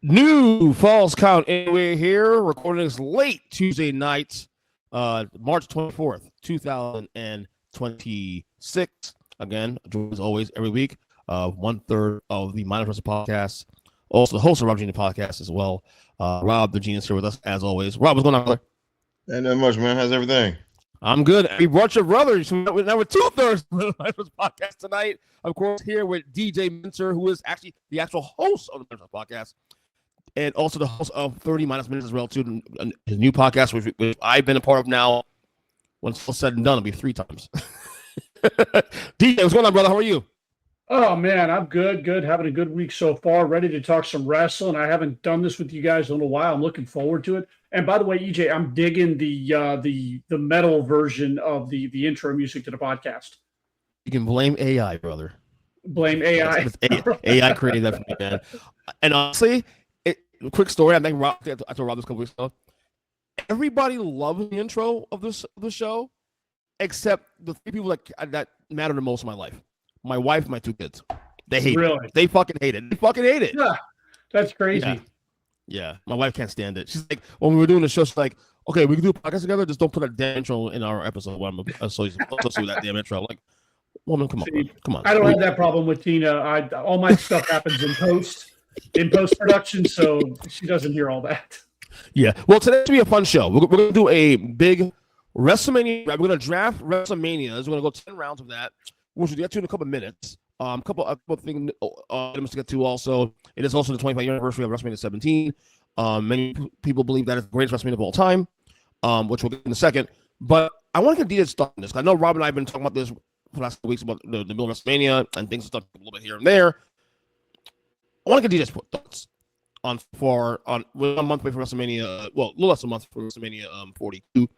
New Falls Count, and we're here recording this late Tuesday night, March 24th, 2026. Again, as always, every week, 1/3 of the Minus Wrestling podcast, also the host of Rob Genius podcast as well. Rob the Genius here with us as always. Rob, what's going on, brother? Ain't that much, man. How's everything? I'm good. We brought your brothers. Now we're 2/3 of the Minus Wrestling podcast tonight. Of course, here with DJ Mincer, who is actually the actual host of the Minus Wrestling podcast, and also the host of 30 Minus Minutes as well, too. His new podcast, which I've been a part of now. When it's all said and done, it'll be 3 times. DJ, what's going on, brother? How are you? Oh, man, I'm good. Having a good week so far. Ready to talk some wrestling. I haven't done this with you guys in a little while. I'm looking forward to it. And by the way, EJ, I'm digging the metal version of the intro music to the podcast. You can blame AI, brother. Blame AI. AI created that for me, man. And honestly, quick story. I think I told Rob this a couple weeks ago. Everybody loves the intro of the show, except the 3 people that matter the most in my life. My wife, my 2 kids. They hate it. They fucking hate it. Yeah, that's crazy. Yeah. My wife can't stand it. She's like, when we were doing the show, she's like, okay, we can do a podcast together. Just don't put that damn intro in our episode. I'm associated with that damn intro. Like, woman, come on. I don't have that problem with Tina. All my stuff happens in post-production, so she doesn't hear all that. Yeah. Well, today's going to be a fun show. We're going to do a big WrestleMania. We're going to draft WrestleManias. We're going to go 10 rounds of that, which we'll get to in a couple of minutes. A couple of things items to get to also. It is also the 25th anniversary of WrestleMania 17. Many people believe that is the greatest WrestleMania of all time, which we'll get in a second. But I want to get DJ started on this. I know Rob and I have been talking about this for the last 2 weeks about the build of WrestleMania and things stuff a little bit here and there. I want to get DJ's thoughts on we're 1 month away from WrestleMania. Well, a little less than a month for WrestleMania 42.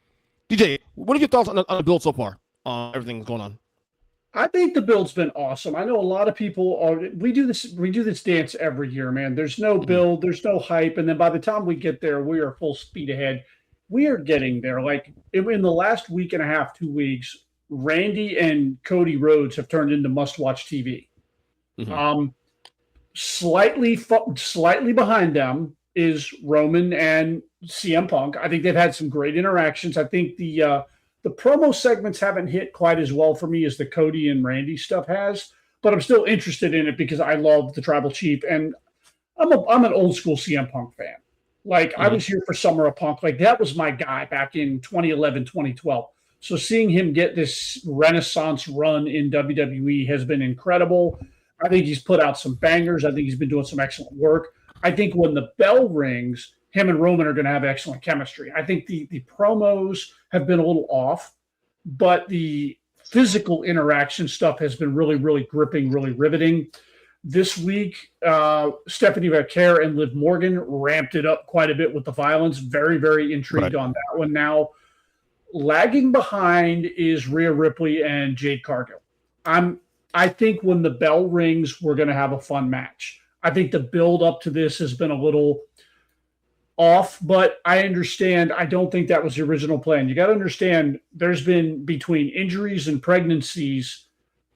DJ, what are your thoughts on the build so far? Everything that's going on. I think the build's been awesome. I know a lot of people we do this dance every year, man. There's no build, there's no hype, and then by the time we get there, we are full speed ahead. We are getting there. Like in the last week and a half, 2 weeks, Randy and Cody Rhodes have turned into must-watch TV. Mm-hmm. Slightly behind them is Roman and CM Punk. I think they've had some great interactions. I think the promo segments haven't hit quite as well for me as the Cody and Randy stuff has, but I'm still interested in it because I love the Tribal Chief, and I'm an old school CM Punk fan. Like, I was here for Summer of Punk. Like, that was my guy back in 2011, 2012. So seeing him get this renaissance run in WWE has been incredible. I think he's put out some bangers. I think he's been doing some excellent work. I think when the bell rings, him and Roman are going to have excellent chemistry. I think the promos have been a little off, but the physical interaction stuff has been really, really gripping, really riveting. This week, Stephanie Vaquer and Liv Morgan ramped it up quite a bit with the violence. Very, very intrigued on that one. Now, lagging behind is Rhea Ripley and Jade Cargill. I think when the bell rings, we're going to have a fun match. I think the build up to this has been a little off, but I understand. I don't think that was the original plan. You got to understand, there's been, between injuries and pregnancies,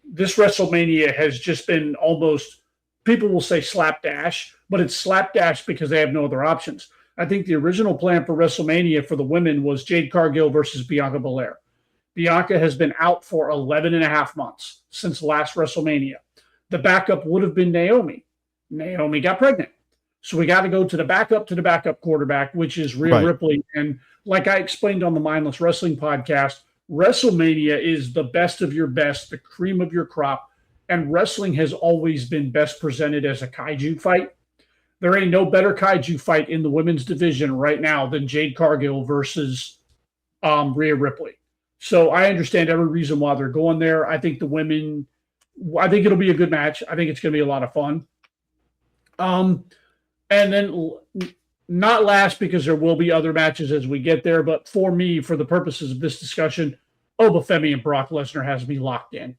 this WrestleMania has just been almost, people will say slapdash, but it's slapdash because they have no other options. I think the original plan for WrestleMania for the women was Jade Cargill versus Bianca Belair. Bianca has been out for 11 and a half months since last WrestleMania. The backup would have been Naomi. Naomi got pregnant. So we got to go to the backup quarterback, which is Rhea Ripley. And like I explained on the Mindless Wrestling podcast, WrestleMania is the best of your best, the cream of your crop. And wrestling has always been best presented as a kaiju fight. There ain't no better kaiju fight in the women's division right now than Jade Cargill versus Rhea Ripley. So I understand every reason why they're going there. I think it'll be a good match. I think it's going to be a lot of fun. And then not last, because there will be other matches as we get there, but for me, for the purposes of this discussion, Obafemi and Brock Lesnar has me locked in.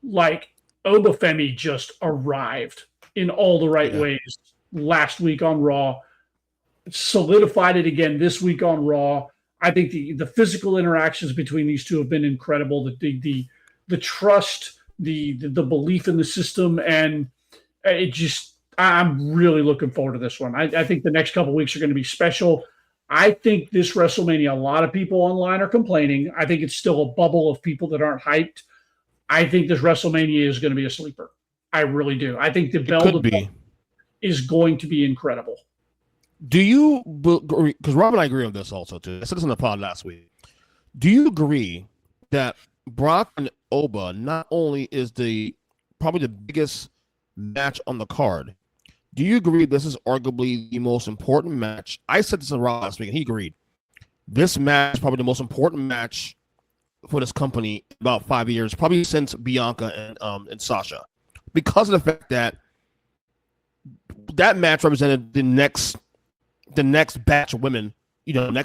Like, Obafemi just arrived in all the right ways last week on Raw, solidified it again this week on Raw. I think the physical interactions between these two have been incredible. The trust, the belief in the system, and I'm really looking forward to this one. I think the next couple of weeks are going to be special. I think this WrestleMania, a lot of people online are complaining. I think it's still a bubble of people that aren't hyped. I think this WrestleMania is going to be a sleeper. I really do. I think the build is going to be incredible. Do you, because Rob and I agree on this also too. I said this on the pod last week. Do you agree that Brock and Oba not only is probably the biggest match on the card, do you agree this is arguably the most important match? I said this on Raw last week, and he agreed. This match is probably the most important match for this company in about 5 years, probably since Bianca and Sasha, because of the fact that that match represented the next batch of women. Then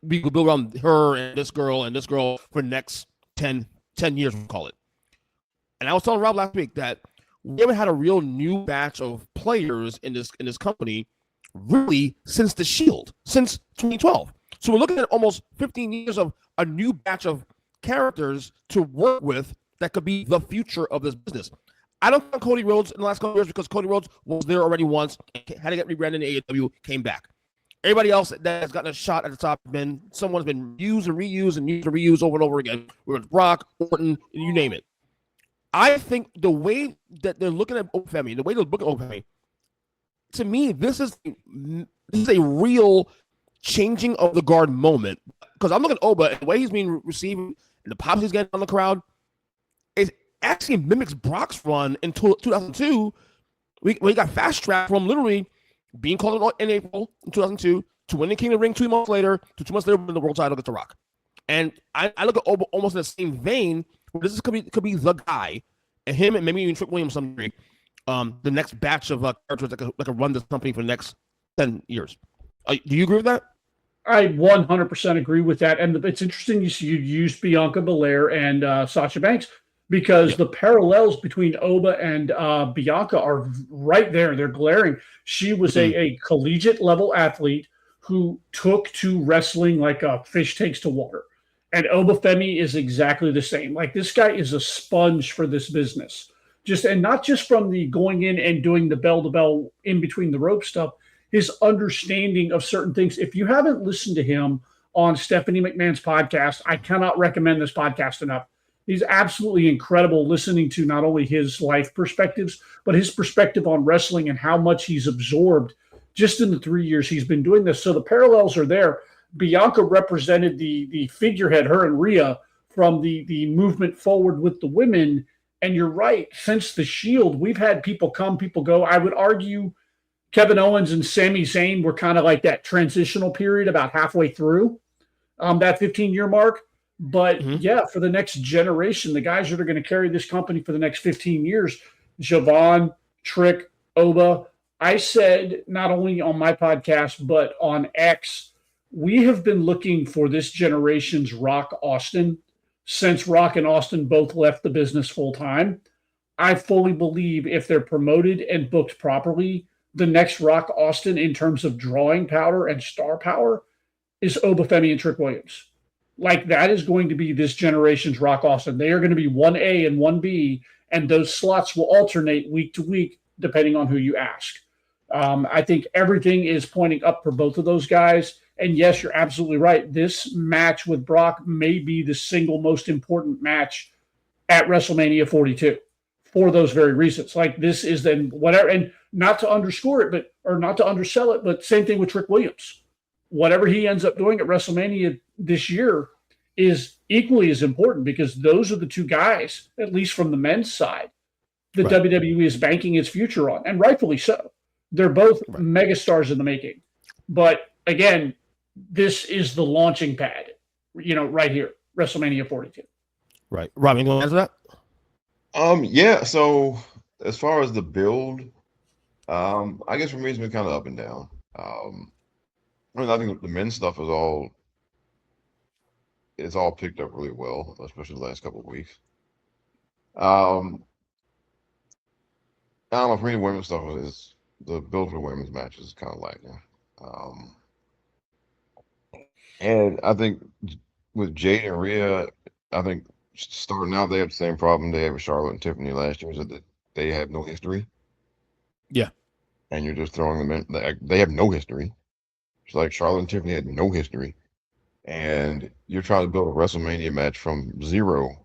we could build around her and this girl for the next 10 years, we'll call it. And I was telling Rob last week that we haven't had a real new batch of players in this company really since The Shield, since 2012. So we're looking at almost 15 years of a new batch of characters to work with that could be the future of this business. I don't think Cody Rhodes in the last couple of years, because Cody Rhodes was there already once, had to get rebranded in AEW, came back. Everybody else that has gotten a shot at the top someone's been used and reused over and over again. Whether it's Brock, Orton, you name it. I think the way that they're looking at Obafemi, to me, this is a real changing of the guard moment. Because I'm looking at Oba, and the way he's being received, and the pops he's getting on the crowd, it actually mimics Brock's run in 2002. We got fast tracked from literally being called in April in 2002 to winning King of the Ring 2 months later, to 2 months later winning the world title against The Rock. And I look at Oba almost in the same vein. This could be the guy, and him, and maybe even Trick Williams some degree, the next batch of characters that could run this company for the next 10 years. Do you agree with that? I 100% agree with that. And it's interesting you used Bianca Belair and Sasha Banks, because the parallels between Oba and Bianca are right there. They're glaring. She was a collegiate level athlete who took to wrestling like a fish takes to water. And Obafemi is exactly the same. Like, this guy is a sponge for this business. And not just from the going in and doing the bell-to-bell in between the rope stuff, his understanding of certain things. If you haven't listened to him on Stephanie McMahon's podcast, I cannot recommend this podcast enough. He's absolutely incredible, listening to not only his life perspectives, but his perspective on wrestling and how much he's absorbed just in the 3 years he's been doing this. So the parallels are there. Bianca represented the figurehead, her and Rhea, from the movement forward with the women. And you're right, since the Shield, we've had people come, people go. I would argue Kevin Owens and Sami Zayn were kind of like that transitional period about halfway through that 15-year mark. But for the next generation, the guys that are going to carry this company for the next 15 years, Javon, Trick, Oba. I said, not only on my podcast, but on X, we have been looking for this generation's Rock Austin since Rock and Austin both left the business full time. I fully believe if they're promoted and booked properly, the next Rock Austin in terms of drawing power and star power is Obafemi and Trick Williams. Like, that is going to be this generation's Rock Austin. They are going to be 1A and 1B, and those slots will alternate week to week depending on who you ask. I think everything is pointing up for both of those guys. And yes, you're absolutely right. This match with Brock may be the single most important match at WrestleMania 42 for those very reasons. Like this is then whatever, and not to underscore it, or not to undersell it, but same thing with Trick Williams. Whatever he ends up doing at WrestleMania this year is equally as important because those are the two guys, at least from the men's side, that Right. WWE is banking its future on, and rightfully so. They're both Right. megastars in the making. But again, this is the launching pad, right here, WrestleMania 42. Right. Rob, you want to answer that? Yeah. So as far as the build, I guess for me it's been kind of up and down. I think the men's stuff it's all picked up really well, especially the last couple of weeks. I don't know, for me, the women's stuff is the build for the women's matches is kind of lacking. And I think with Jade and Rhea, I think starting out they have the same problem they had with Charlotte and Tiffany last year, is that they have no history. Yeah. And you're just throwing them in. They have no history. It's like Charlotte and Tiffany had no history. And you're trying to build a WrestleMania match from zero.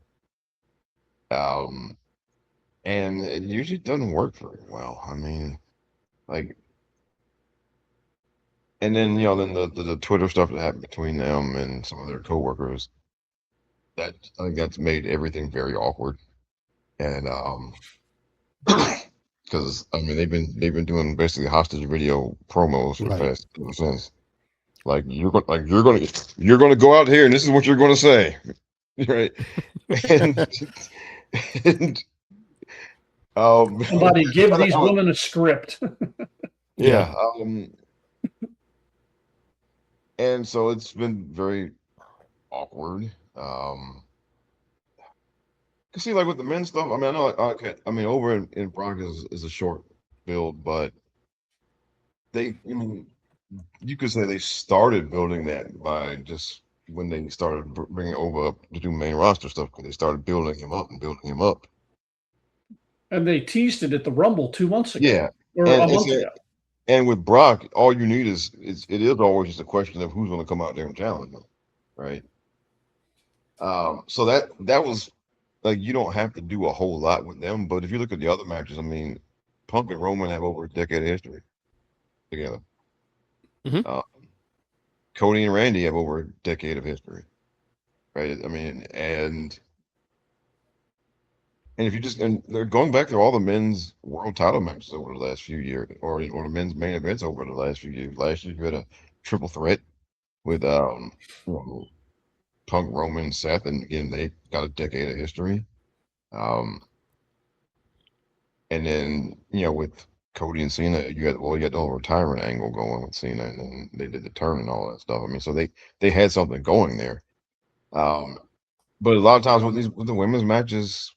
And it usually doesn't work very well. I mean, like, and then then the Twitter stuff that happened between them and some of their coworkers, I think that's made everything very awkward. And because I mean they've been doing basically hostage video promos for the past ever since. Like you're gonna go out here and this is what you're gonna say, right? and, and somebody give these women a script. Yeah. And so it's been very awkward. See, like with the men's stuff, I mean, I know, over in Brock is a short build, but you could say they started building that by just when they started bringing over up to do main roster stuff, because they started building him up and building him up. And they teased it at the Rumble 2 months ago. Yeah. Or a month ago. And with Brock, all you need it is always just a question of who's going to come out there and challenge him, right? So that was like, you don't have to do a whole lot with them, but if you look at the other matches, I mean, Punk and Roman have over a decade of history together. Mm-hmm. Cody and Randy have over a decade of history, right? I mean, and if you and they're going back to all the men's world title matches over the last few years, or the men's main events over the last few years. Last year you had a triple threat with Punk, Roman, Seth, and again they got a decade of history. And then with Cody and Cena, you had the whole retirement angle going with Cena, and then they did the turn and all that stuff. I mean, so they had something going there. But a lot of times with the women's matches,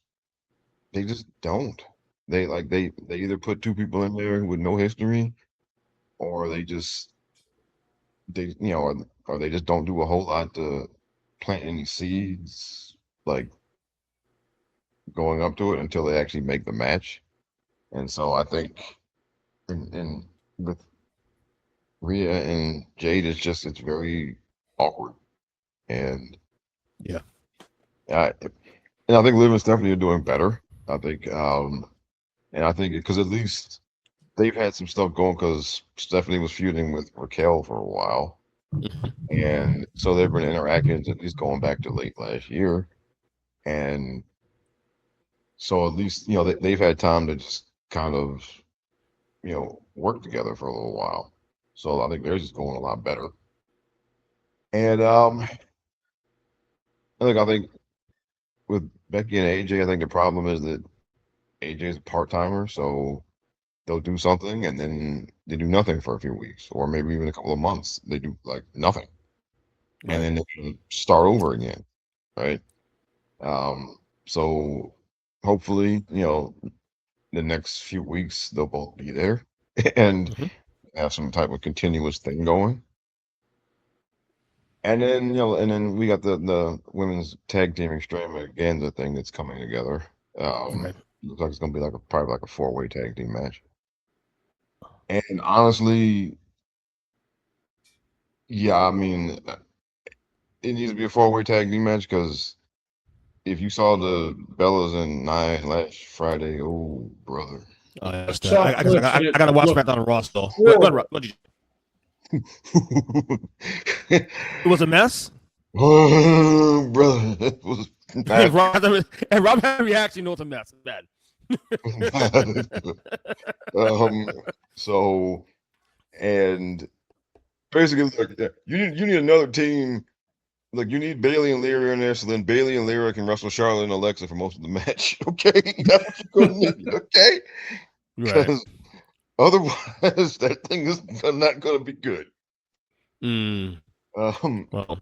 they just don't. They either put two people in there with no history, or or they just don't do a whole lot to plant any seeds, like going up to it until they actually make the match. And so I think with Rhea and Jade, it's very awkward. And I think Liv and Stephanie are doing better. I think, and I think because at least they've had some stuff going, because Stephanie was feuding with Raquel for a while. And so they've been interacting at least going back to late last year. And so at least, they've had time to just kind of, work together for a little while. So I think they're just going a lot better. And I think with Becky and AJ, I think the problem is that AJ is a part-timer, so they'll do something and then they do nothing for a few weeks, or maybe even a couple of months. They do like nothing. Right. And then they can start over again. Right. So hopefully, the next few weeks they'll both be there and have some type of continuous thing going. And then we got the women's tag team extravaganza thing that's coming together. Looks like it's gonna be probably like a 4-way tag team match. And honestly, yeah, I mean, it needs to be a 4-way tag team match, because if you saw the Bellas and Nia last Friday, oh brother. I Soft clips got and it to watch looked SmackDown and Raw still. horrible. It was a mess. Oh, brother, it was And not Rob had a reaction. You know it's a mess. It's bad. so and basically look, you need another team. Like you need Bailey and Lyra in there, so then Bailey and Lyra can wrestle Charlotte and Alexa for most of the match. Okay, that's what you're gonna need. Okay, Right. because otherwise that thing is not gonna be good. Well,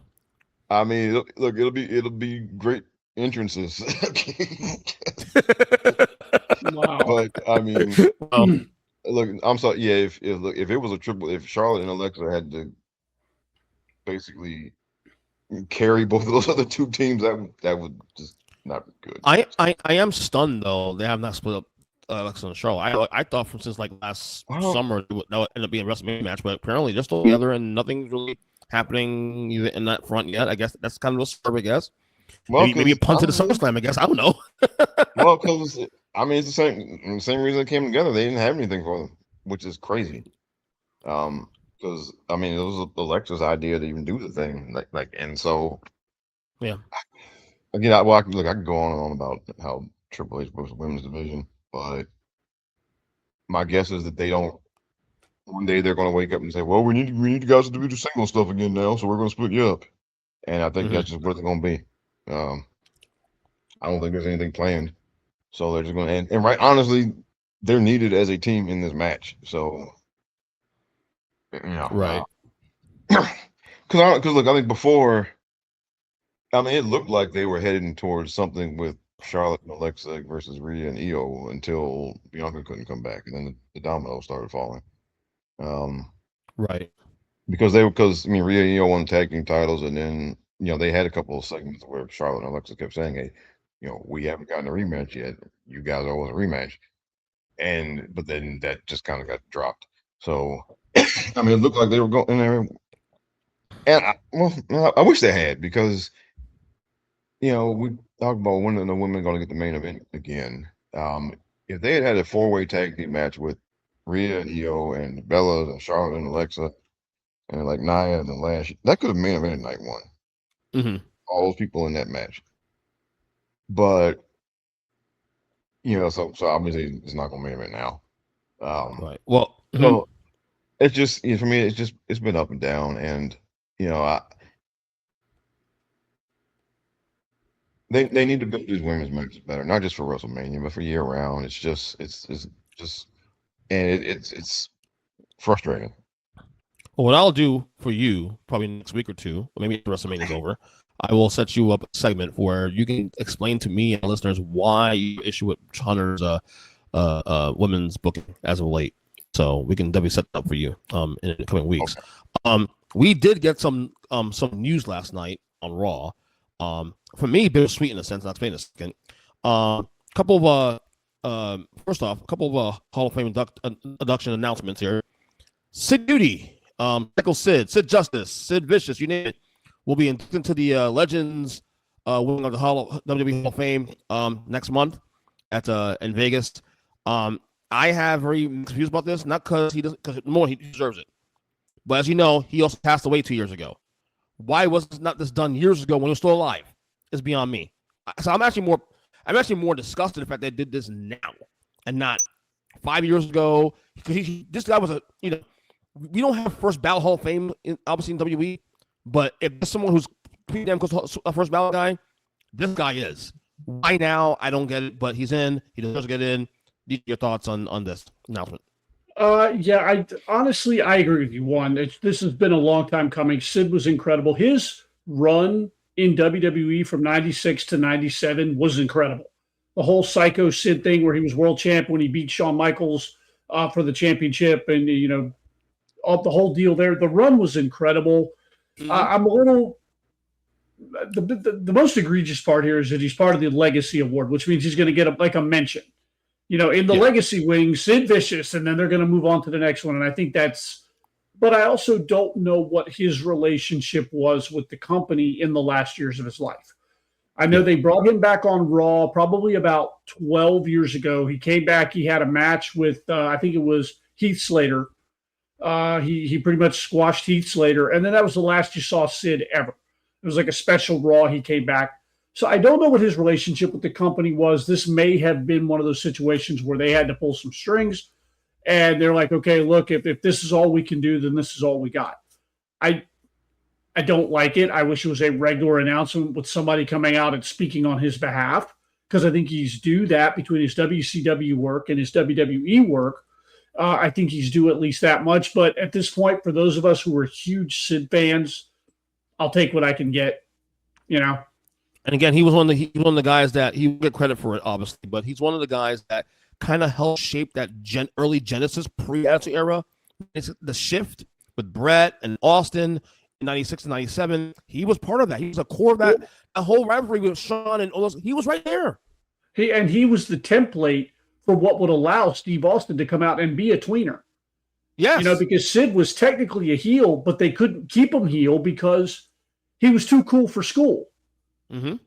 I mean, look, it'll be great entrances. Wow. But I mean, well, look, I'm sorry. Yeah, if it was a triple, if Charlotte and Alexa had to basically carry both of those other two teams, that would just not be good. I am stunned though. They have not split up Alexa and Charlotte. I thought from since like last summer that would end up being a WrestleMania match, but apparently they're still together and nothing's really happening either in that front yet. I guess that's kind of a story. I guess. Well, maybe a punt to the SummerSlam. I guess I don't know. Well, because I mean, it's the same reason they came together. They didn't have anything for them, which is crazy. Because I mean, it was Alexa's idea to even do the thing, and so yeah. Again, I can go on and on about how Triple H was the women's division, but my guess is that they don't. One day they're going to wake up and say, "Well, we need you guys to do the single stuff again now, so we're going to split you up." And I think that's just what it's going to be. I don't think there's anything planned, so they're just going to and right. Honestly, they're needed as a team in this match, so right. Because look, I think before, I mean, it looked like they were heading towards something with Charlotte and Alexa versus Rhea and Io until Bianca couldn't come back, and then the dominoes started falling. Right. Because I mean, Rhea and Io won tag team titles, and then they had a couple of segments where Charlotte and Alexa kept saying, "Hey, we haven't gotten a rematch yet. You guys owe us a rematch," but then that just kind of got dropped. So, I mean, it looked like they were going in there, and I wish they had, because we talk about when the women going to get the main event again. If they had a 4-way tag team match with Rhea and Io and Bella and Charlotte and Alexa and like Nia and the Lash, that could have main evented night one. Mm-hmm. All those people in that match, but so obviously it's not going to main event now. Right. Well, so it's just for me, it's been up and down, and They need to build these women's matches better, not just for WrestleMania, but for year round. It's just and it's frustrating. Well, what I'll do for you probably next week or two, or maybe after WrestleMania is over, I will set you up a segment where you can explain to me and listeners why you issue with Hunter's women's booking as of late. So we can definitely set that up for you in the coming weeks. Okay. We did get some news last night on Raw. For me, bittersweet in a sense. I'll explain in a second. First off, a couple of Hall of Fame induction announcements here. Sid Duty, Michael Sid Justice, Sid Vicious, you name it, will be inducted into the Legends wing of the WWE Hall of Fame next month in Vegas. I have very mixed views about this, not because he deserves it, but as you know, he also passed away 2 years ago. Why was this done years ago when he was still alive? It's beyond me. So I'm actually more disgusted the fact they did this now and not 5 years ago. Because this guy was we don't have first ballot Hall of Fame obviously in WWE, but if there's someone who's pretty damn close to a first ballot guy, this guy is. Why now? I don't get it, but he's in. He deserves to get in. Need your thoughts on this announcement? Yeah, I agree with you. One, this has been a long time coming. Sid was incredible. His run in WWE from 96 to 97 was incredible. The whole Psycho Sid thing where he was world champ when he beat Shawn Michaels for the championship, and the whole deal there. The run was incredible. Mm-hmm. I'm a little. The most egregious part here is that he's part of the Legacy Award, which means he's going to get a mention. In the Legacy wing, Sid Vicious, and then they're going to move on to the next one. And I think but I also don't know what his relationship was with the company in the last years of his life. I know they brought him back on Raw probably about 12 years ago. He came back. He had a match with, I think it was Heath Slater. He pretty much squashed Heath Slater. And then that was the last you saw Sid ever. It was like a special Raw. He came back. So I don't know what his relationship with the company was. This may have been one of those situations where they had to pull some strings. And they're like, okay, look, if this is all we can do, then this is all we got. I don't like it. I wish it was a regular announcement with somebody coming out and speaking on his behalf, because I think he's due that between his WCW work and his WWE work. I think he's due at least that much. But at this point, for those of us who are huge Sid fans, I'll take what I can get, you know. And again, he was one of the guys that he will get credit for it, obviously, but he's one of the guys that kind of helped shape that early Genesis pre-Attitude Era. It's the shift with Brett and Austin. 96 and 97, he was part of that. He was a core of that. A whole rivalry with Shawn and all those. He was right there. He was the template for what would allow Steve Austin to come out and be a tweener. Yes. You know, because Sid was technically a heel, but they couldn't keep him heel because he was too cool for school. Mm-hmm.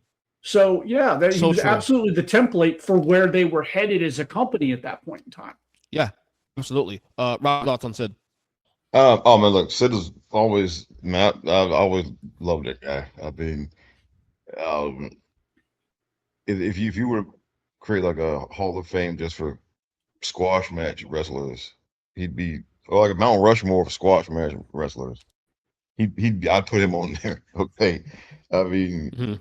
So, yeah, he was absolutely the template for where they were headed as a company at that point in time. Yeah, absolutely. Rob, thoughts on Sid? Oh man, look, Sid is always, man, I've always loved that guy. I mean, if you were to create like a Hall of Fame just for squash match wrestlers, he'd be, or like a Mount Rushmore for squash match wrestlers. I'd put him on there. Okay, I mean,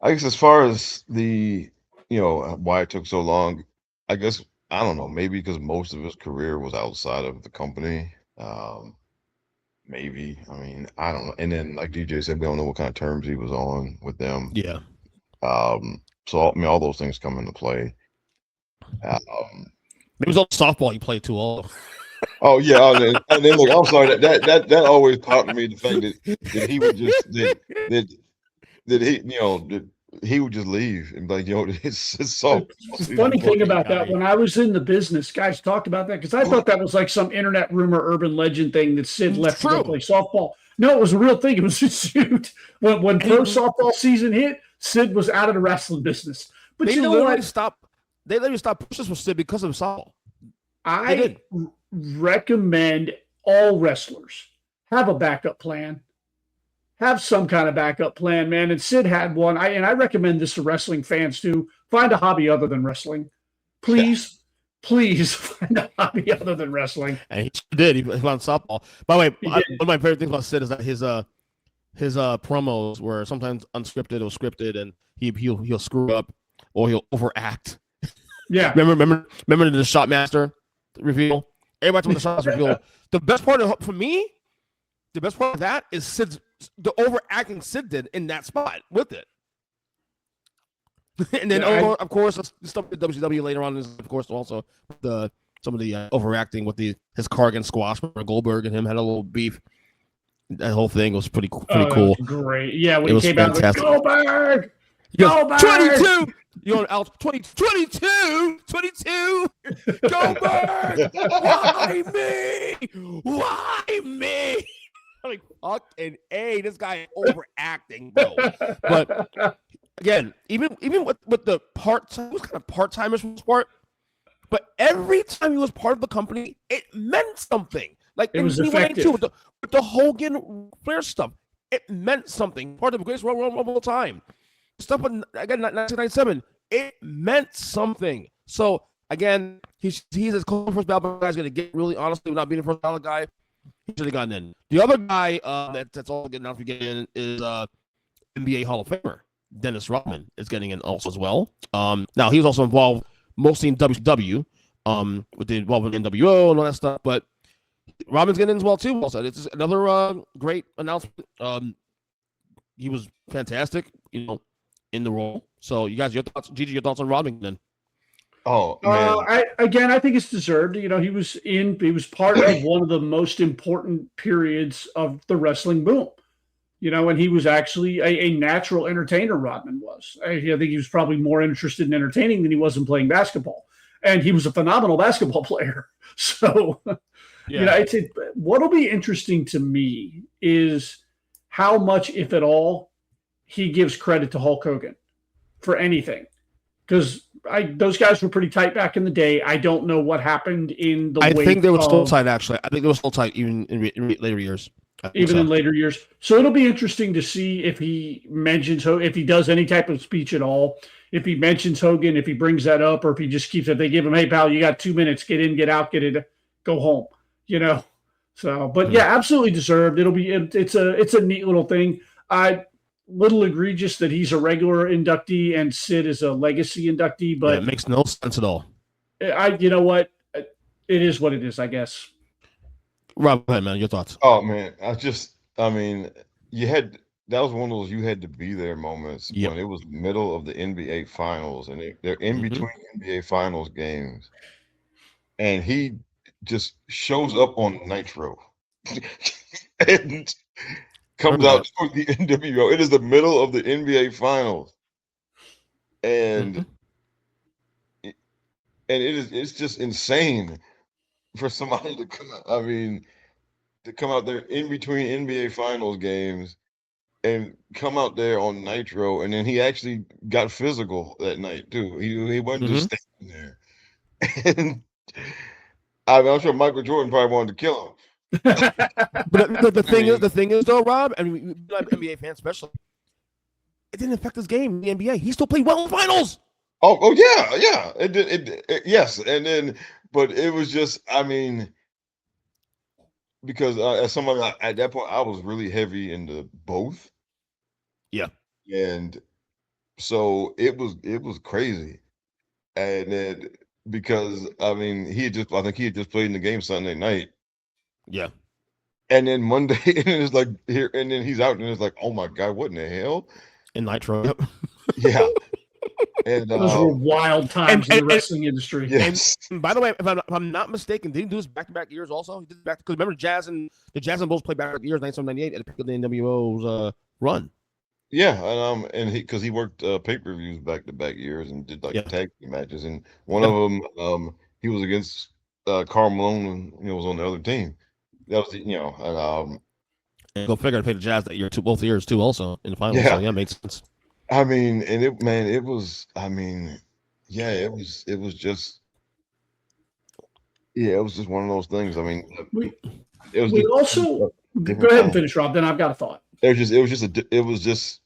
I guess as far as the, why it took so long, I guess. I don't know, maybe because most of his career was outside of the company. Maybe. I mean, I don't know. And then, like DJ said, we don't know what kind of terms he was on with them. Yeah. So, I mean, all those things come into play. Maybe it was all softball you played too. All. Oh yeah, and then look, I'm sorry that always popped me the fact that he would just that he would just leave and be like, it's so. The funny thing about that, when I was in the business, guys talked about that because I thought that was like some internet rumor, urban legend thing that Sid left to go play softball. No, it was a real thing. It was a shoot. When pro softball season hit, Sid was out of the wrestling business. But they literally stopped. They literally stopped pushes for Sid because of softball. I recommend all wrestlers have a backup plan. Have some kind of backup plan, man. And Sid had one. I recommend this to wrestling fans too. Find a hobby other than wrestling. Please find a hobby other than wrestling. And he did. He found softball. By the way, one of my favorite things about Sid is that his promos were sometimes unscripted or scripted, and he'll screw up or he'll overact. Yeah. Remember the Shotmaster reveal? Everybody told the Shotmaster reveal. The best part of that is the overacting Sid did in that spot with it. And then, of course, stuff with WCW later on is, of course, also some of the overacting with his Cargan squash where Goldberg and him had a little beef. That whole thing was pretty cool. Great. Yeah, when he came fantastic. Out with Goldberg! Goldberg! 22! You're on out 22! Goldberg! Why me? Why me? I'm like, fucking A, this guy is overacting, bro. But again, even with the part-time, he was kind of part-timers for this part, but every time he was part of the company, it meant something. Like it was effective. With the Hogan Flair stuff, it meant something. Part of the greatest Royal Rumble of all time. Stuff with, again, 1997, it meant something. So again, he's his first ballot guy is going to get really honestly without being the first ballot guy. He should have gotten in. The other guy that's all getting out for getting in is NBA Hall of Famer Dennis Rodman is getting in also as well. Now he was also involved mostly in WCW, with the involvement in NWO and all that stuff. But Rodman's getting in as well too. Also, it's another great announcement. He was fantastic, in the role. So you guys, your thoughts, Gigi, your thoughts on Rodman then? Oh man. I think it's deserved. He was part of one of the most important periods of the wrestling boom. And he was actually a natural entertainer. Rodman was. I think he was probably more interested in entertaining than he was in playing basketball, and he was a phenomenal basketball player. So, what'll be interesting to me is how much, if at all, he gives credit to Hulk Hogan for anything. Because those guys were pretty tight back in the day. I don't know what happened in the I wake think they were still of- tight, actually. I think they were still tight even in later years. even in later years. So it'll be interesting to see if he mentions, if he does any type of speech at all, if he mentions Hogan, if he brings that up, or if he just keeps it. They give him, hey, pal, you got 2 minutes. Get in, get out, get it, go home. You know? So, but yeah, absolutely deserved. It's a neat little thing. Little egregious that he's a regular inductee and Sid is a legacy inductee, but it makes no sense at all. You know what? It is what it is, I guess. Rob, go ahead, man. Your thoughts? Oh man, I mean, that was one of those you had to be there moments when it was middle of the NBA finals and they're in between NBA finals games, and he just shows up on Nitro and comes out for the NWO. It is the middle of the NBA finals, and it's just insane for somebody to come out. I mean, to come out there in between NBA finals games and come out there on Nitro, and then he actually got physical that night too. He wasn't just standing there. And I'm sure Michael Jordan probably wanted to kill him. But the thing is though, Rob, and we like NBA fans especially, it didn't affect his game in the NBA. He still played well in finals. Oh yeah. It yes, and then but it was just, I mean, because as somebody at that point I was really heavy into both. Yeah. And so it was crazy. And then because I mean I think he had just played in the game Sunday night. Yeah. And then Monday, and it's like here, and then he's out, and it's like, oh my God, what in the hell? In Nitro. Yep. Yeah. And those were wild times in the wrestling industry. Yes. And by the way, if I'm not mistaken, did he do this back-to-back years also? He did because remember the Jazz and Bulls played back-to-back years, 1998 at the peak of the NWO's run. Yeah, and because he worked pay-per-views back-to-back years and did like tag team matches, and one of them he was against Karl Malone, and was on the other team. That was go figure to pay the Jazz that year too, both years too, also in the finals. Yeah. So yeah, it makes sense. I mean, and it was just it was just one of those things. I mean, it was. We also go ahead and finish, Rob. Then I've got a thought. It was just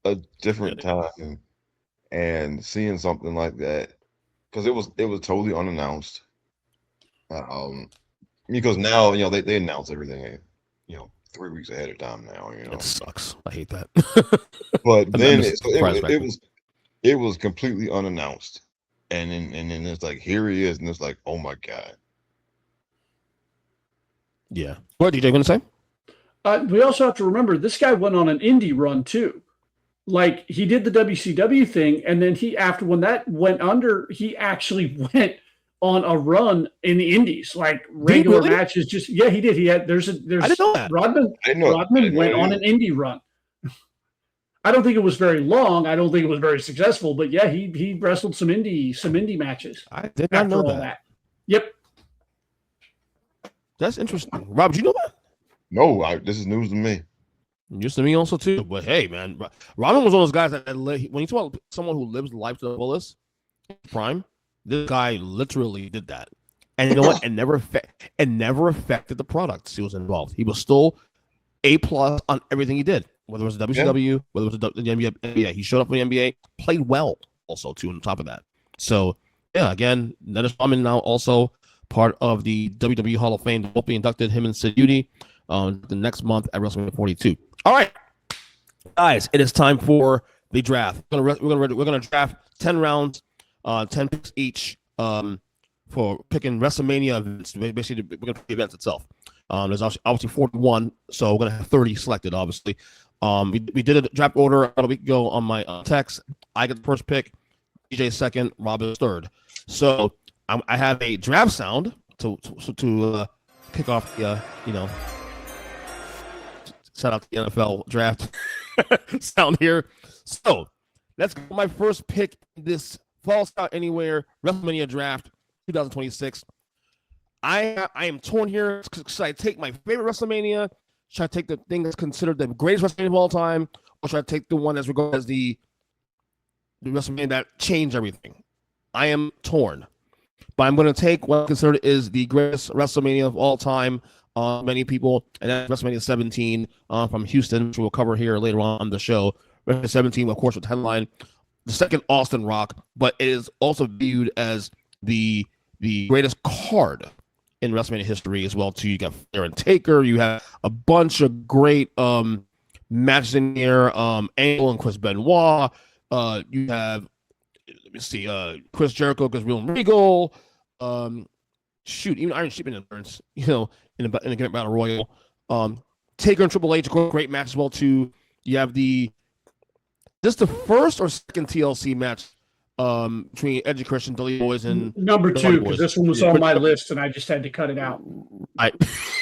a different time, and seeing something like that because it was totally unannounced. Because now they announce everything 3 weeks ahead of time now. It sucks. I hate that. But then it was completely unannounced, and then it's like here he is, and it's like, oh my God. Yeah. What DJ going to say? We also have to remember this guy went on an indie run too. Like he did the WCW thing, and then when that went under, he actually went on a run in the indies, like regular matches. He did. He had there's I didn't know that. Rodman went on an indie run. I don't think it was very long. I don't think it was very successful, but yeah, he wrestled some indie matches. I did not know that. Yep. That's interesting. Rob, did you know that? No, this is news to me. Just to me also too. But hey, man, Rodman was one of those guys that when you talk about someone who lives life to the fullest, prime, this guy literally did that. And you know what? It never affected the products he was involved. He was still A+ on everything he did, whether it was WCW, whether it was the NBA. He showed up in the NBA, played well also too on top of that. So yeah, again, Dennis Rodman now also part of the WWE Hall of Fame. Will be inducted, him and Sid Udy the next month at WrestleMania 42. All right, guys, it is time for the draft. We're gonna draft 10 rounds, 10 picks each for picking WrestleMania events. Basically, we're gonna pick the events itself. There's obviously 41, so we're gonna have 30 selected. Obviously, we did a draft order about a week ago on my text. I get the first pick, DJ second, Rob is third. So I have a draft sound to kick off the set out the NFL draft sound here. So let's go. My first pick in this Falls Out Anywhere WrestleMania draft 2026. I am torn here because I take my favorite WrestleMania Should I take the thing that's considered the greatest WrestleMania of all time, or should I take the one that's regarded as the WrestleMania that changed everything? I am torn, but I'm going to take what I consider is the greatest WrestleMania of all time. Many people, and that's WrestleMania 17 from Houston, which we'll cover here later on the show. WrestleMania 17, of course, with headline the second Austin Rock, but it is also viewed as the greatest card in WrestleMania history as well. Too, you got Flair and Taker. You have a bunch of great matches in here. Angle and Chris Benoit. You have, let me see, Chris Jericho, because Real and Regal. Even Iron Sheik and Burns, in a battle royal. Taker and Triple H, great match as well too. You have the first or second TLC match between Edge and Christian, Dudley Boys, and number 2, because this one was on my list and I just had to cut it out.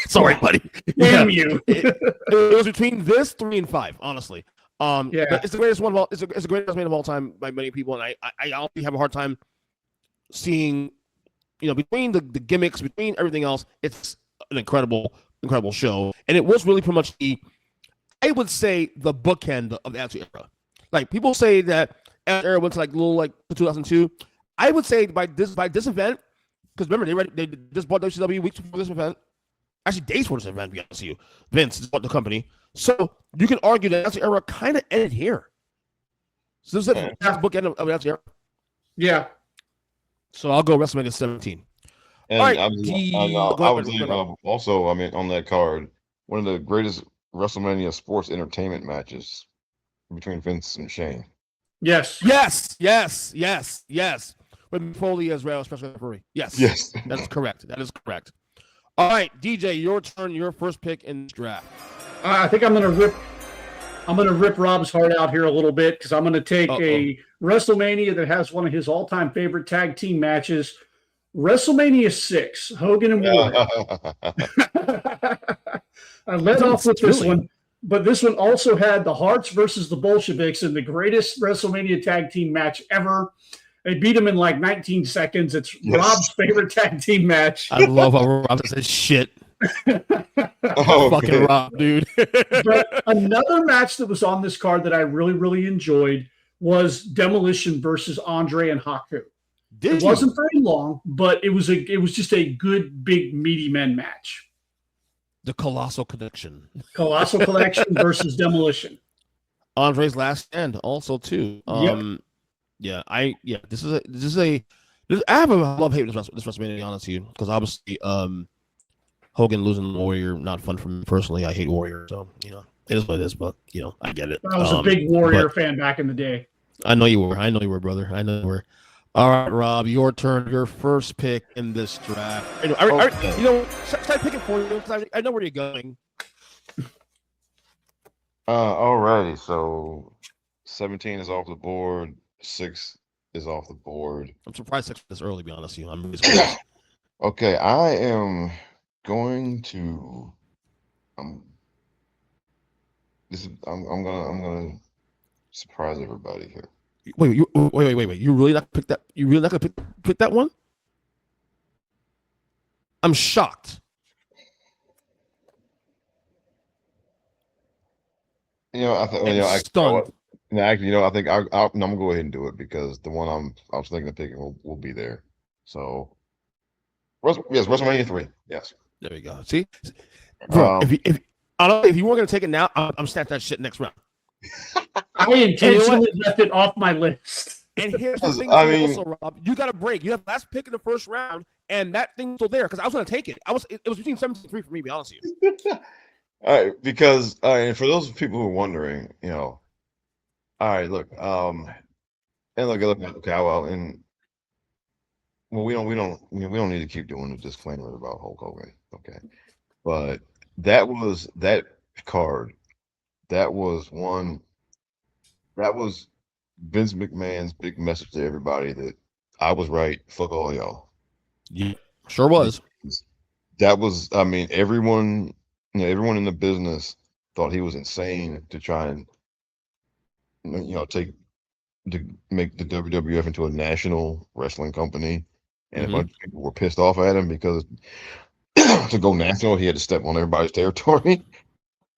Sorry, buddy. Damn you! It was between this 3 and 5, honestly. But it's the greatest one of all. It's the greatest WrestleMania of all time by many people, and I honestly have a hard time seeing, between the gimmicks, between everything else, it's an incredible show, and it was really pretty much I would say the bookend of the Attitude Era. Like, people say that era went to like 2002. I would say by this event, because remember they just bought WCW weeks before this event. Actually, days before this event, to be honest with you. Vince bought the company, so you can argue that the era kind of ended here. So this is the last bookend of the era. Yeah. So I'll go WrestleMania 17. And all right, I would say also, on that card, one of the greatest WrestleMania sports entertainment matches between Vince and Shane. Yes. With Foley as well, special referee. Yes. That is correct. All right, DJ, your turn. Your first pick in this draft. I think I'm gonna rip Rob's heart out here a little bit, because I'm gonna take a WrestleMania that has one of his all-time favorite tag team matches, WrestleMania 6, Hogan and Warrior. I led off with this one, but this one also had the Hearts versus the Bolsheviks in the greatest WrestleMania tag team match ever. They beat him in like 19 seconds. It's Rob's favorite tag team match. I love how Rob says shit. Fucking Rob, dude. But another match that was on this card that I really, really enjoyed was Demolition versus Andre and Haku. It wasn't very long, but it was just a good, big, meaty men match. The Colossal Connection. Colossal Connection versus Demolition. Andre's Last Stand also too. I have a love-hate this WrestleMania, to be honest with you, because obviously Hogan losing Warrior, not fun for me personally. I hate Warrior, so it is what it is, but I get it. I was a big Warrior fan back in the day. I know you were, brother. I know you were. All right, Rob, your turn. Your first pick in this draft. Should I pick it for you? Because I know where you're going. Alrighty, so 17 is off the board. 6 is off the board. I'm surprised 6 this early, to be honest with you. I'm really surprised. Okay, I am going to. I'm gonna surprise everybody here. Wait. You really not pick that? You really not gonna pick that one? I'm shocked. I'm stunned. Actually, I think I'm gonna go ahead and do it, because the one I was thinking of picking will be there. So, yes, WrestleMania 3. Yes. There we go. See, bro, if you weren't gonna take it now, I'm snatching that shit next round. I intentionally left it off my list. And here's the thing, also, Rob, you got a break. You have last pick in the first round, and that thing's still there because I was going to take it. It was between 7 and 3 for me, to be honest with you. All right, because and for those people who are wondering, all right, look, and look, okay, well, we don't need to keep doing the disclaimer about Hulk Hogan, okay? But that card. That was Vince McMahon's big message to everybody that I was right. Fuck all y'all. Yeah, sure was. That was, everyone in the business thought he was insane to try and, make the WWF into a national wrestling company. And a bunch of people were pissed off at him because to go national, he had to step on everybody's territory.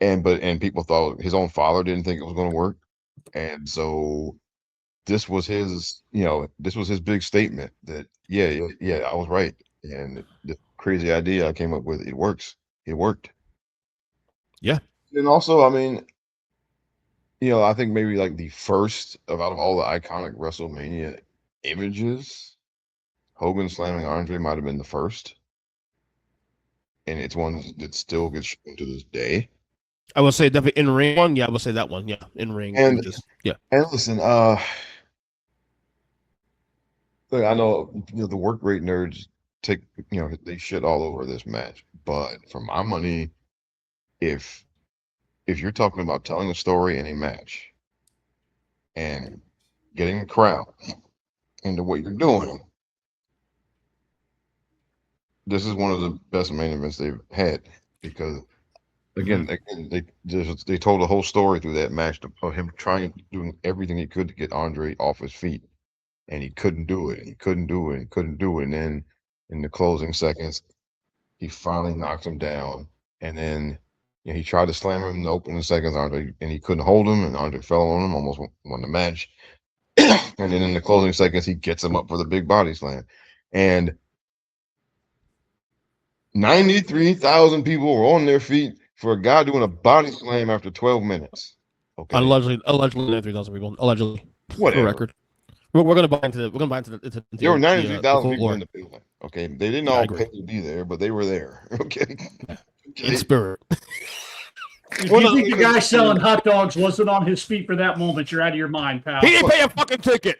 and people thought his own father didn't think it was going to work, and so this was his, this was his big statement that yeah, I was right, and the crazy idea I came up with, it works, it worked. Yeah. And also, I mean, I think maybe like the first of out of all the iconic WrestleMania images, Hogan slamming Andre might have been the first, and it's one that still gets shown to this day. I would say definitely in ring one. Yeah, I would say that one. Yeah, in ring And images. Yeah. and listen, look, I know, the work rate nerds take, they shit all over this match, but for my money, if you're talking about telling a story in a match and getting a crowd into what you're doing, this is one of the best main events they've had, because again, they told the whole story through that match of him doing everything he could to get Andre off his feet, and he couldn't do it, and he couldn't do it, and he couldn't do it, and then in the closing seconds, he finally knocked him down, and then he tried to slam him in the opening seconds, Andre, and he couldn't hold him, and Andre fell on him, almost won the match. And then in the closing seconds, he gets him up for the big body slam, and 93,000 people were on their feet for a guy doing a body slam after 12 minutes. Okay, Allegedly 93,000 people. Allegedly, whatever. For record. We're gonna buy into There were 93,000 people folklore. in the building. Okay, they didn't Yeah, I all agree. pay to be there, but they were there. Okay, In spirit. If you think the guy selling hot dogs wasn't on his feet for that moment, you're out of your mind, pal. He didn't pay a fucking ticket.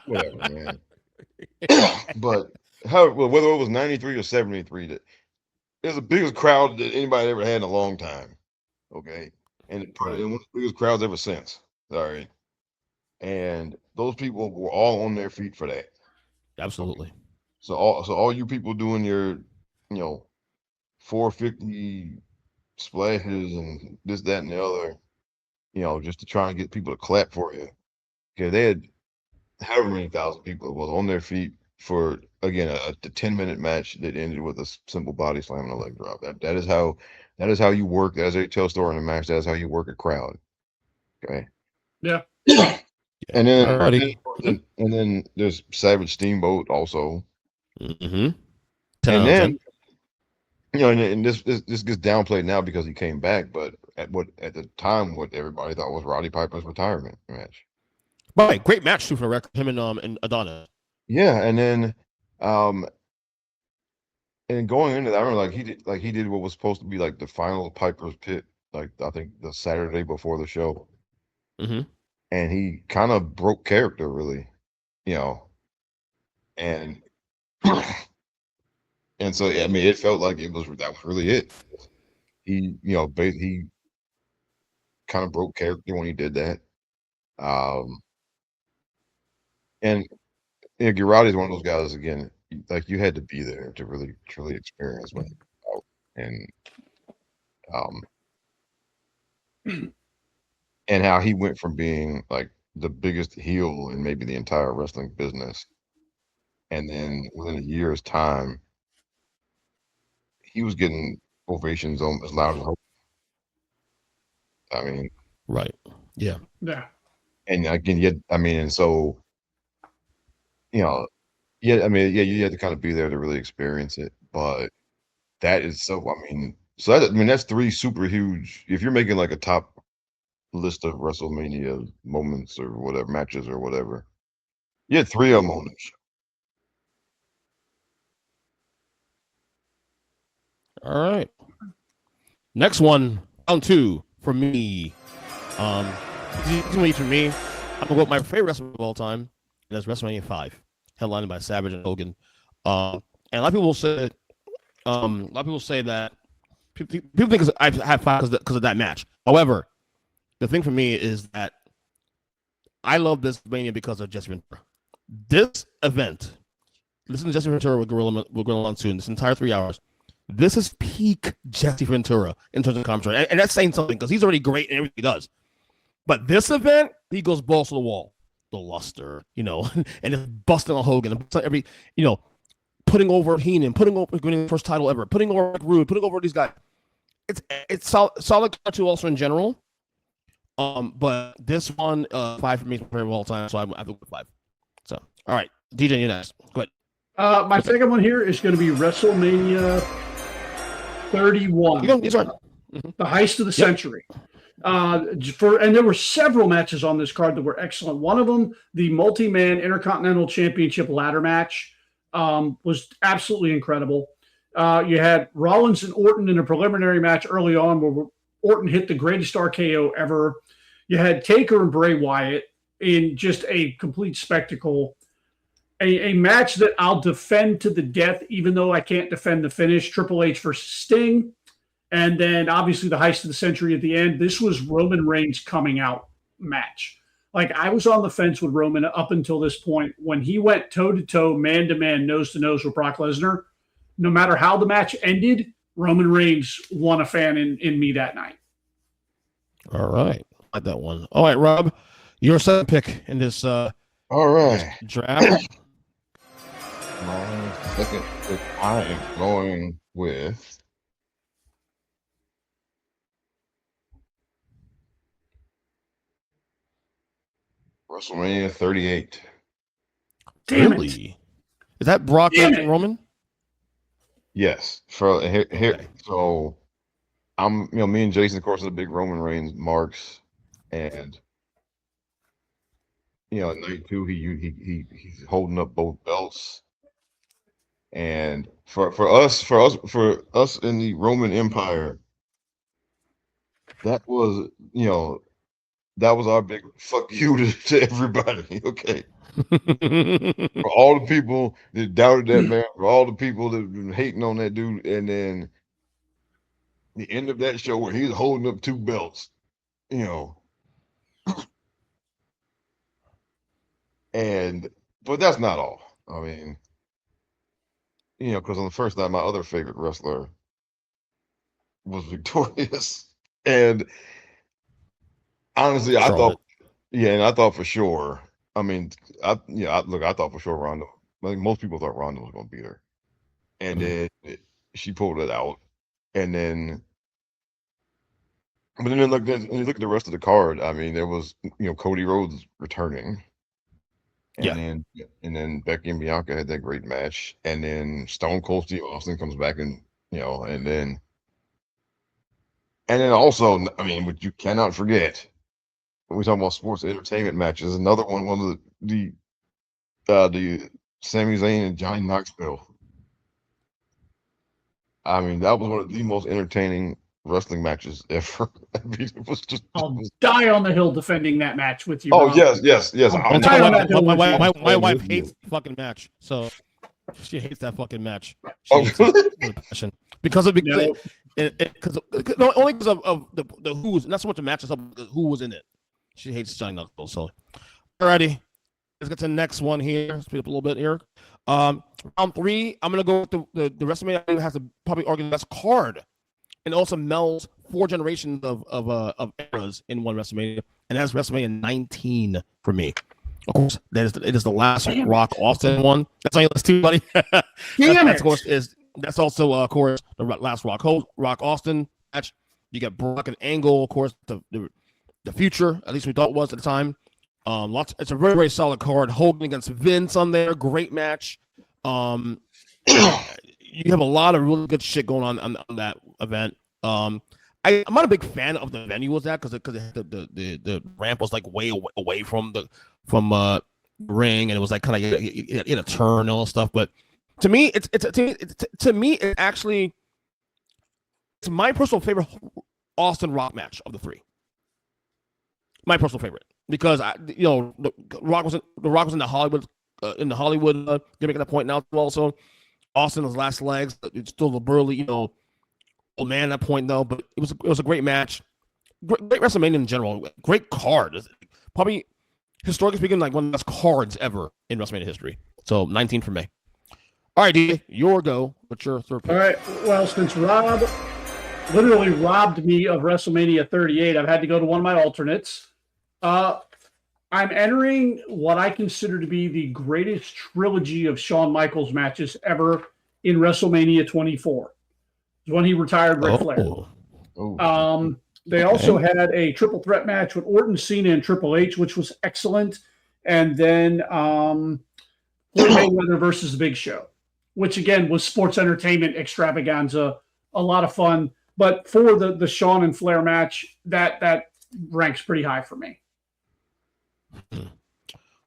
Whatever, man. But whether it was 93 or 73, it was the biggest crowd that anybody ever had in a long time. Okay, and probably one of the biggest crowds ever since. All right, and those people were all on their feet for that. Absolutely. Okay. So all you people doing your 450 splashes and this, that, and the other, just to try and get people to clap for you. Okay, they had however many thousand people was on their feet for, again, a 10-minute match that ended with a simple body slam and a leg drop. That is how you work. That is how you tell a story in a match. That is how you work a crowd. Okay. Yeah. And then Alrighty. and then there's Savage Steamboat also. Mm-hmm. And then and this gets downplayed now because he came back, but at the time what everybody thought was Roddy Piper's retirement match. Right, great match too for the record. Him and Adonis. Yeah, and then and going into that, I remember he did what was supposed to be like the final Piper's Pit, like I think the Saturday before the show. Mm-hmm. And he kind of broke character, really, and and so I mean, it felt like that was really it. He he kind of broke character when he did that. And Girardi is one of those guys, again, like you had to be there to really truly experience what he was about. And how he went from being like the biggest heel in maybe the entire wrestling business, and then within a year's time, he was getting ovations as loud as Hogan. I mean, right, yeah, and again, and so you had to kind of be there to really experience it. But that is that's 3 super huge. If you're making like a top list of WrestleMania moments or whatever, matches or whatever, you had 3 of them on the show. All right. Next one, round 2 for me. For me, I'm gonna go with my favorite wrestler of all time, and that's WrestleMania 5, headlined by Savage and Hogan. And a lot of people will say, that people think I have 5 because of that match. However, the thing for me is that I love this Mania because of Jesse Ventura. This event, listen to Jesse Ventura with Gorilla Monsoon, this entire 3 hours. This is peak Jesse Ventura in terms of commentary. And that's saying something because he's already great in everything he does. But this event, he goes balls to the wall. The luster, and just busting on Hogan. Putting over Heenan, putting over winning the first title ever, putting over Rude, putting over these guys. it's solid card too also in general. But this one 5 for me is very well timed, so I have to go with 5. So all right, DJ, you next. Go ahead. My second one here is going to be WrestleMania 31. You go. It's right. The heist of the century. And there were several matches on this card that were excellent. One of them, the multi-man Intercontinental Championship ladder match, was absolutely incredible. You had Rollins and Orton in a preliminary match early on where Orton hit the greatest RKO ever. You had Taker and Bray Wyatt in just a complete spectacle. A match that I'll defend to the death, even though I can't defend the finish. Triple H versus Sting. And then obviously the heist of the century at the end. This was Roman Reigns coming out match. Like, I was on the fence with Roman up until this point. When he went toe-to-toe, man-to-man, nose-to-nose with Brock Lesnar, no matter how the match ended, Roman Reigns won a fan in me that night. All right. I like that one. All right, Rob, your second pick in this All right. this draft. My second pick, I am going with WrestleMania 38. Damn Really? it. Is that Brock Damn and it. Roman? Yes. For here, Okay. so me and Jason, of course, are big Roman Reigns marks, and at night 2, he's holding up both belts, and for us in the Roman Empire, that was our big fuck you to everybody. Okay. For all the people that doubted that man, for all the people that have been hating on that dude, and then the end of that show where he's holding up 2 belts, but that's not all. I mean, because on the first night, my other favorite wrestler was victorious, and honestly, I thought for sure. I mean, I thought for sure Ronda. I think most people thought Ronda was going to beat her, and then she pulled it out, and then. But then when you look at the rest of the card, I mean, there was Cody Rhodes returning, and then Becky and Bianca had that great match, and then Stone Cold Steve Austin comes back and and then also, I mean, what you cannot forget when we talk about sports entertainment matches, another one of the Sami Zayn and Johnny Knoxville. I mean, that was one of the most entertaining wrestling matches ever. I mean, it was just. I'll die on the hill defending that match with you. Oh, Rob. yes. My wife hates the fucking match, so she hates that fucking match. She hates it because of only because of the who's, not so much the matches, but who was in it. She hates Johnny Knoxville. So, alrighty, let's get to the next one here. Speed up a little bit here. Round 3, I'm gonna go with the WrestleMania. I think has to probably argue the best card, and also melds 4 generations of eras in one WrestleMania, and that's WrestleMania 19 for me. Of course, it is the last Rock Austin one. That's on your list too, buddy. That's also of course the last Rock Austin match. You got Brock and Angle, of course, the future, at least we thought it was at the time. It's a very, very solid card. Hogan against Vince on there, great match. You have a lot of really good shit going on that event. I'm not a big fan of the venue was that because the ramp was like way away from the ring, and it was like kind of in a turn and all that stuff. But to me, it's my personal favorite Austin Rock match of the 3. My personal favorite, because the Rock was in the Hollywood gimmick at that point now also. Austin his last legs, it's still a burly old man at that point though, but it was a great match, great WrestleMania in general, great card, probably historically speaking like one of the best cards ever in WrestleMania history. So 19 for me. All right, D, your go. What's your third pick? All right, well, since Rob literally robbed me of WrestleMania 38, I've had to go to one of my alternates. I'm entering what I consider to be the greatest trilogy of Shawn Michaels matches ever in WrestleMania 24. It's when he retired Ric Flair. Ooh. They also had a triple threat match with Orton, Cena, and Triple H, which was excellent. And then Floyd Mayweather versus The Big Show, which again was sports entertainment extravaganza, a lot of fun. But for the Shawn and Flair match, that ranks pretty high for me.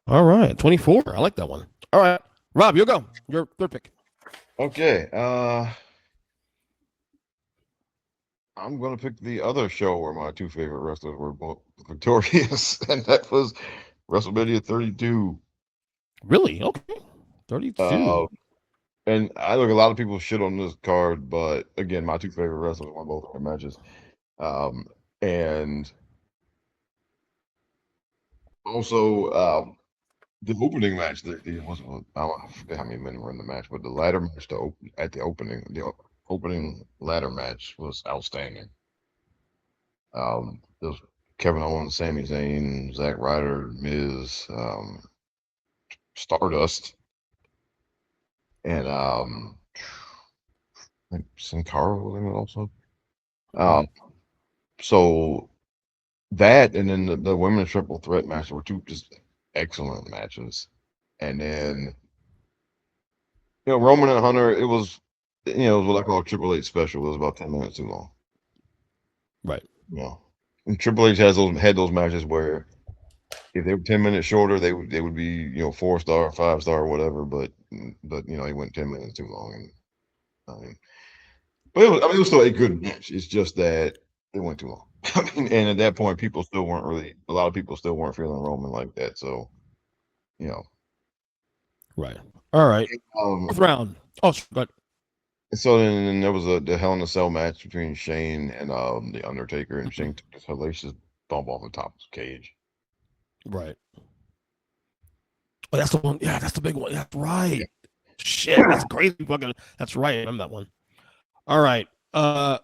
All right, 24. I like that one. All right, Rob, you'll go. Your third pick. Okay. I'm gonna pick the other show where my two favorite wrestlers were both victorious, and that was WrestleMania 32. Really? Okay. 32. And I look, a lot of people shit on this card, but again, my two favorite wrestlers won both their matches. And also the opening match, I forget how many men were in the match, but the ladder match the opening ladder match was outstanding. There was Kevin Owens, Sami Zayn, Zack Ryder, Miz, Stardust, and I think Sin Cara was in it also. So that, and then the women's triple threat match were two just excellent matches. And then, Roman and Hunter, it was what I call a Triple H special. It was about 10 minutes too long. Right. And Triple H had those matches where if they were 10 minutes shorter, they would be 4-star, 5-star, whatever. But he went 10 minutes too long. But it was still a good match. It's just that it went too long. And at that point, a lot of people still weren't feeling Roman like that. So, Right. All right. Fourth round. Oh, go ahead. So then there was the Hell in a Cell match between Shane and the Undertaker, and Shane took this hellacious bump off the top of the cage. Right. Oh, that's the one. Yeah, that's the big one. That's right. Yeah. Shit, that's crazy. That's right. I remember that one. All right.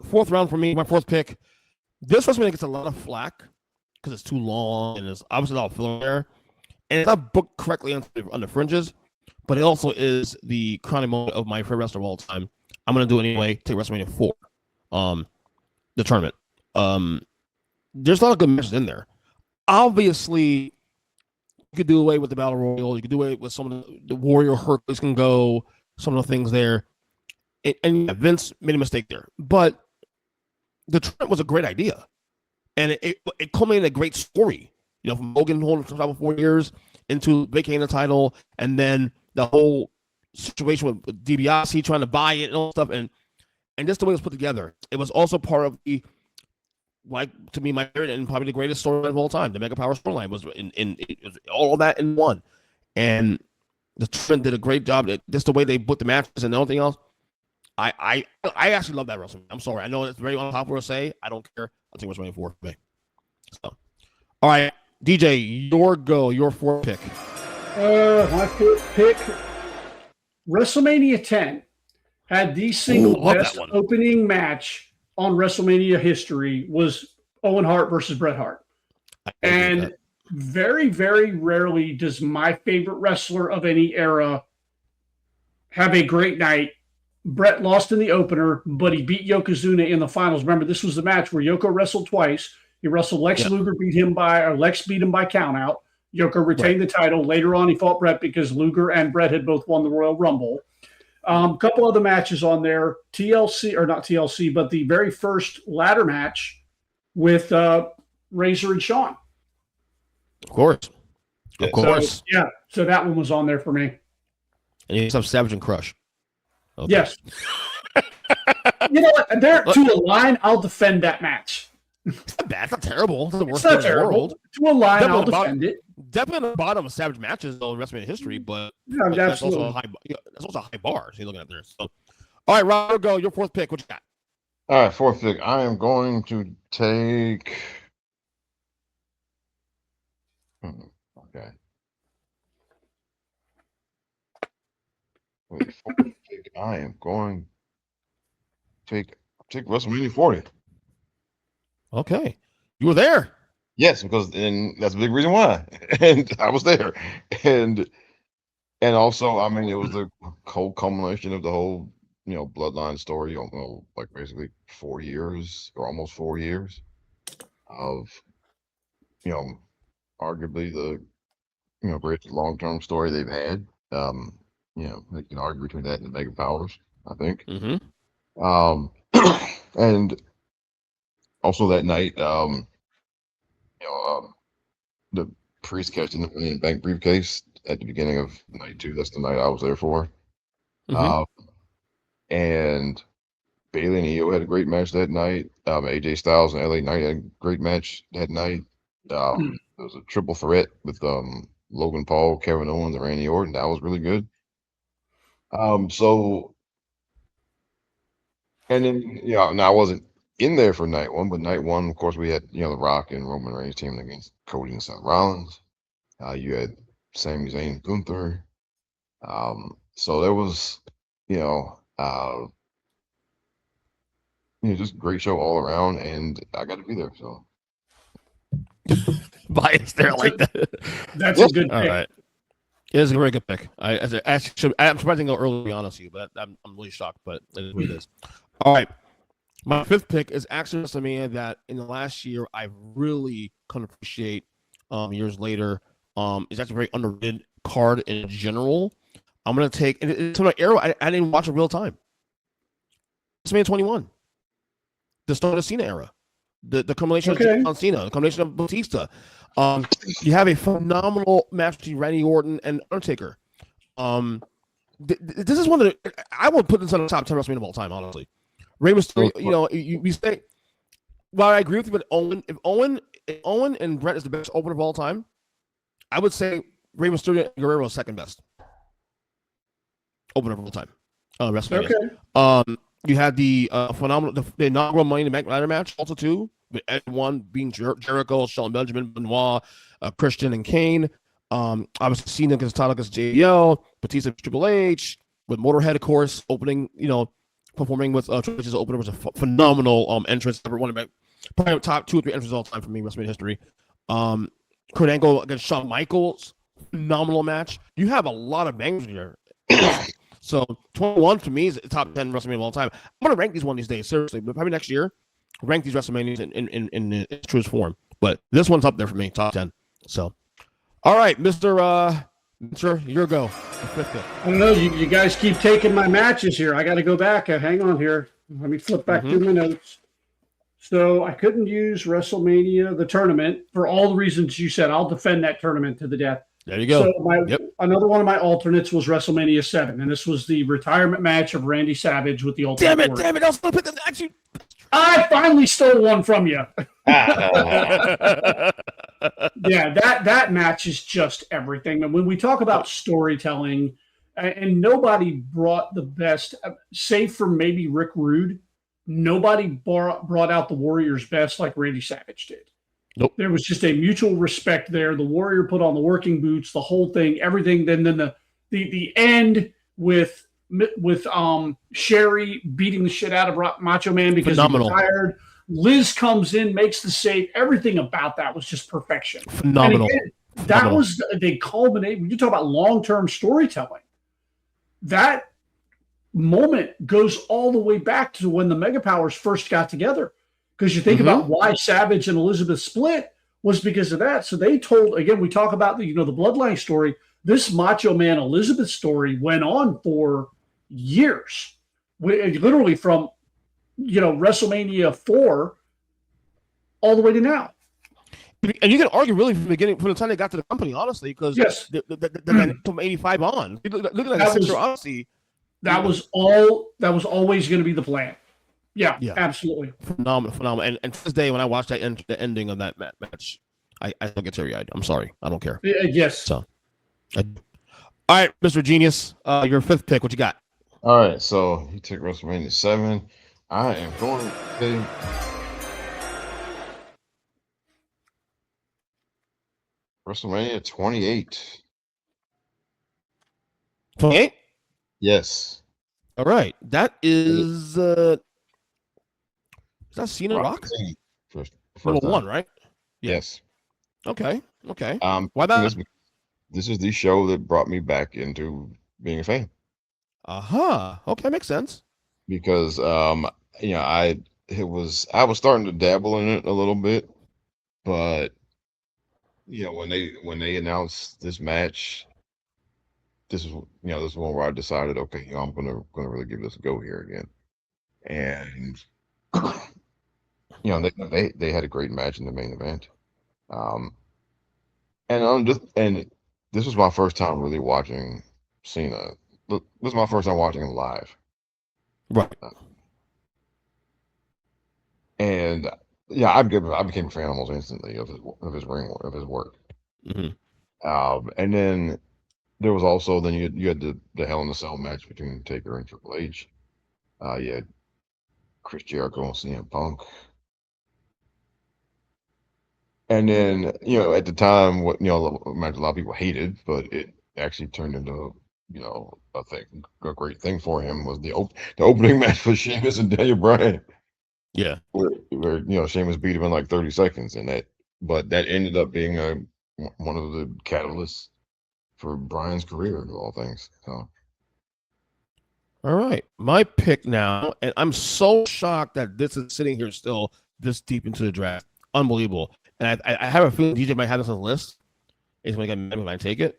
Fourth round for me. My fourth pick. This WrestleMania gets a lot of flack because it's too long and there's obviously a lot of filler there, and it's not booked correctly on the fringes. But it also is the crowning moment of my favorite wrestler of all time. I'm gonna do it anyway. Take WrestleMania 4, the tournament. There's a lot of good matches in there. Obviously, you could do away with the Battle Royal. You could do away with some of the Warrior Hercules can go. Some of the things there, and Vince made a mistake there. But the tournament was a great idea, and it culminated a great story. From Hogan holding the title for 4 years into vacating the title, and then the whole situation with DiBiase trying to buy it and all that stuff, and just the way it was put together. It was also part of the, to me, my favorite and probably the greatest storyline of all time. The Mega Power storyline was it was all of that in one, and the tournament did a great job. Just the way they put the matches and everything else. I actually love that WrestleMania. I'm sorry, I know it's very unpopular to say. I don't care. I'll take WrestleMania 4 today. So, all right, DJ, your fourth pick. My fourth pick, WrestleMania 10 had the single best opening match on WrestleMania history was Owen Hart versus Bret Hart. And very, very rarely does my favorite wrestler of any era have a great night. Bret lost in the opener, but he beat Yokozuna in the finals. Remember, this was the match where Yoko wrestled twice. He wrestled Lex Luger, Lex beat him by countout. Yoko retained the title. Later on, he fought Bret because Luger and Bret had both won the Royal Rumble. A couple other matches on there, not TLC, but the very first ladder match with Razor and Shawn. Of course. So that one was on there for me. And you have Savage and Crush. Okay. Yes. You know what? To a line, I'll defend that match. It's not bad. It's not terrible. It's the worst thing in the world. To a line, I'll defend it. Definitely on the bottom of Savage matches in WrestleMania history, but that's also a high bar. So you're looking at there. So, all right, Robert, go. Your fourth pick. What you got? All right, fourth pick. I am going to take. Okay. Wait, fourth pick. I am going to take WrestleMania 40. Okay, you were there. Yes, and that's a big reason why. And I was there, and also, I mean, it was the whole culmination of the whole bloodline story, like basically 4 years or almost 4 years of, arguably the, greatest long-term story they've had. They can argue between that and the Mega Powers, I think. Um, and also that night, the Priest catching the Money in the Bank briefcase at the beginning of night 2. That's the night I was there for. And Bailey and Io had a great match that night. AJ Styles and LA Knight had a great match that night. There was a triple threat with Logan Paul, Kevin Owens, and Randy Orton. That was really good. And then, now I wasn't in there for night 1, but night 1, of course, we had, The Rock and Roman Reigns teaming against Cody and Seth Rollins. You had Sami Zayn and Gunther. So there was, just a great show all around, and I got to be there. So bias there like that. That's a good pick. All right. It is a very good pick. I'm surprised to go early, to be honest with you, but I'm really shocked, but it is what it is. All right. My 5th pick is actually WrestleMania that in the last year I really couldn't appreciate years later. It's actually a very underrated card in general. I'm going to take, and it's my era, I didn't watch it real time. WrestleMania 21. The start of the Cena era. The combination of John Cena, the combination of Batista. You have a phenomenal match between Randy Orton and Undertaker. This is one of the, I would put this on the top 10 WrestleMania of all time, honestly. Rey Mysterio, you say, while I agree with you, but if Owen and Brett is the best opener of all time, I would say Rey Mysterio and Guerrero is second best opener of all time. WrestleMania. You had the phenomenal, the inaugural Money in the Bank ladder match also too, with everyone being Jericho, Shelton Benjamin, Benoit, Christian, and Kane. Obviously Cena against Tyler against JBL, Batista Triple H, with Motorhead, of course, opening, performing with Triple H's opener was a phenomenal entrance. One of my probably top 2 or 3 entrances of all time for me in WrestleMania history. Kurt Angle against Shawn Michaels, phenomenal match. You have a lot of bangers here. So 21 to me is the top 10 WrestleMania of all time. I'm gonna rank these one of these days, seriously, but probably next year, rank these WrestleManias in its truest form. But this one's up there for me, top 10. So, all right, Mr. Your go. I don't know. You guys keep taking my matches here. I got to go back. Hang on here. Let me flip back through my notes. So I couldn't use WrestleMania, the tournament, for all the reasons you said. I'll defend that tournament to the death. There you go. So another one of my alternates was WrestleMania 7, and this was the retirement match of Randy Savage with the Ultimate Warrior. Damn it! I was going to pick the match. I finally stole one from you. Yeah, that match is just everything. And when we talk about storytelling, and nobody brought the best, save for maybe Rick Rude, nobody brought out the Warriors' best like Randy Savage did. Nope. There was just a mutual respect there. The Warrior put on the working boots, the whole thing, everything. Then the end with Sherry beating the shit out of Macho Man because he was tired. Liz comes in, makes the save. Everything about that was just perfection. Phenomenal. Again, that was the culminate. When you talk about long-term storytelling, that moment goes all the way back to when the Mega Powers first got together. Because you think about why Savage and Elizabeth split was because of that. So they told, again, we talk about the bloodline story. This Macho Man Elizabeth story went on for years, literally from WrestleMania 4 all the way to now. And you can argue really from the beginning, from the time they got to the company, honestly, because from 85 on, look at that 6-year odyssey. That was always going to be the plan. Yeah, absolutely. Phenomenal. And to this day, when I watch the ending of that match, I still get teary-eyed. I'm sorry. I don't care. Yes. So, all right, Mr. Genius, your 5th pick. What you got? All right, so he took WrestleMania 7. I am going to WrestleMania 28. 28? Yes. All right. That is that Cena Rock? First Number 1, right? Yes. Okay. Why that? This is the show that brought me back into being a fan. Okay, makes sense. because I was starting to dabble in it a little bit, but when they announced this match, this is one where I decided, okay, I'm gonna really give this a go here again. And they had a great match in the main event. Um, and this was my first time really watching Cena. This was my first time watching him live. Right. Uh, And yeah, I became a fan almost instantly of his work. Hmm. And then there was also then you had the Hell in a Cell match between Taker and Triple H. You had Chris Jericho and CM Punk. And then, at the time, what a match a lot of people hated, but it actually turned into, a great thing for him was the opening match for Sheamus and Daniel Bryan, Yeah. where Sheamus beat him in like 30 seconds, but that ended up being one of the catalysts for Bryan's career of all things. So All right. My pick now, and I'm so shocked that this is sitting here still this deep into the draft. Unbelievable. And I have a feeling DJ might have this on the list. He's going to get mad when I take it.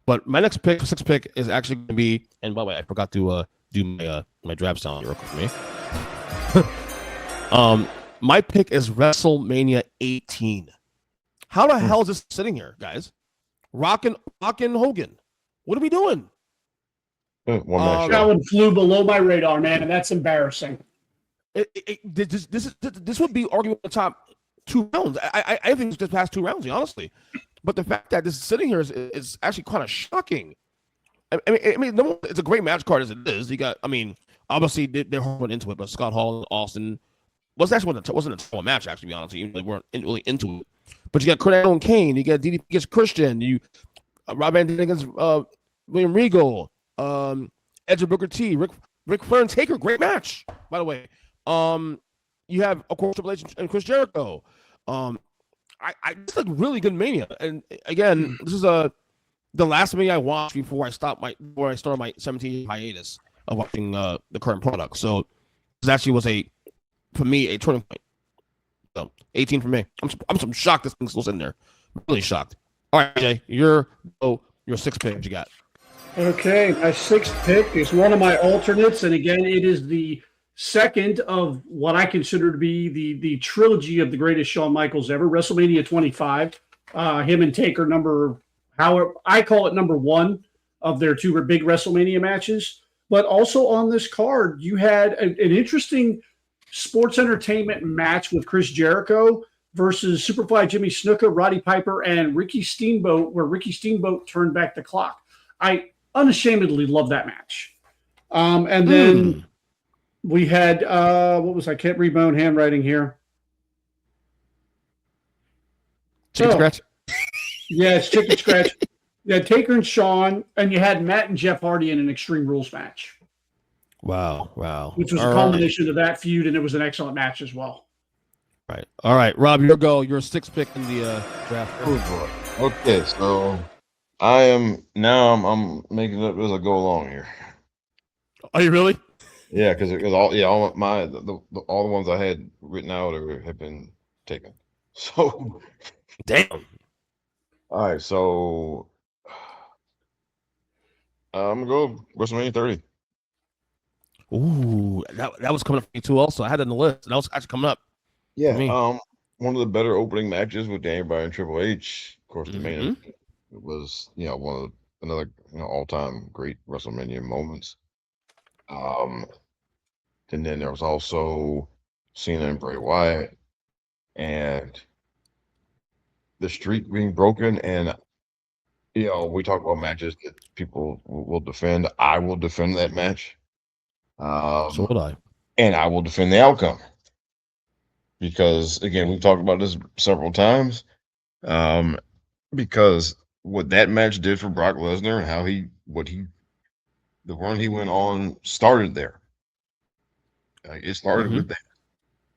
But my next pick, sixth pick, is actually going to be, and by the way, I forgot to do my draft sound real quick for me. My pick is WrestleMania 18. How the hell is this sitting here, guys? Rockin' Hogan. What are we doing? one match. That one flew below my radar, man, and that's embarrassing. This would be arguing the top 2 rounds. I think it's just past 2 rounds, honestly. But the fact that this is sitting here is actually kind of shocking. I mean, it's a great match card as it is. You got, obviously they're hard into it, but Scott Hall and Austin wasn't a total match, actually, to be honest. They weren't really into it. But you got Kurt Angle and Kane. You got DDP against Christian. You Rob Van Dam against William Regal. Edge and Booker T. Ric Flair and Taker. Great match, by the way. You have, of course, Triple H and Chris Jericho. It's a really good Mania. And again, this is the last Mania I watched before I started my 17-year hiatus of watching the current product. So this actually was for me, a turning point. So 18 for me. I'm shocked this thing's still sitting there. Really shocked. All right, Jay, your 6th pick you got. Okay, my 6th pick is one of my alternates, and again, it is the second of what I consider to be the trilogy of the greatest Shawn Michaels ever, WrestleMania 25. Him and Taker I call it number 1 of their 2 big WrestleMania matches. But also on this card, you had an interesting sports entertainment match with Chris Jericho versus Superfly Jimmy Snuka, Roddy Piper, and Ricky Steamboat, where Ricky Steamboat turned back the clock. I unashamedly love that match. And then we had, I can't read my own handwriting here. Chicken scratch? Yeah, it's chicken scratch. Yeah, Taker and Shawn, and you had Matt and Jeff Hardy in an Extreme Rules match. Wow. Which was a culmination of that feud, and it was an excellent match as well. Right. All right, Rob, your 6th pick in the draft. Oh, boy. Okay, so I'm making it as I go along here. Are you really? Yeah, because all the ones I had written out have been taken. So damn. All right, so I'm gonna go WrestleMania 30. Ooh, that was coming up for me too. Also, I had it on the list. That was actually coming up. Yeah, one of the better opening matches with Daniel Bryan and Triple H. Of course, the main event was one of another all-time great WrestleMania moments. And then there was also Cena and Bray Wyatt, and the streak being broken. And we talk about matches that people will defend. I will defend that match. So would I. And I will defend the outcome. Because again, we've talked about this several times. Because what that match did for Brock Lesnar and the run he went on started there. It started with that.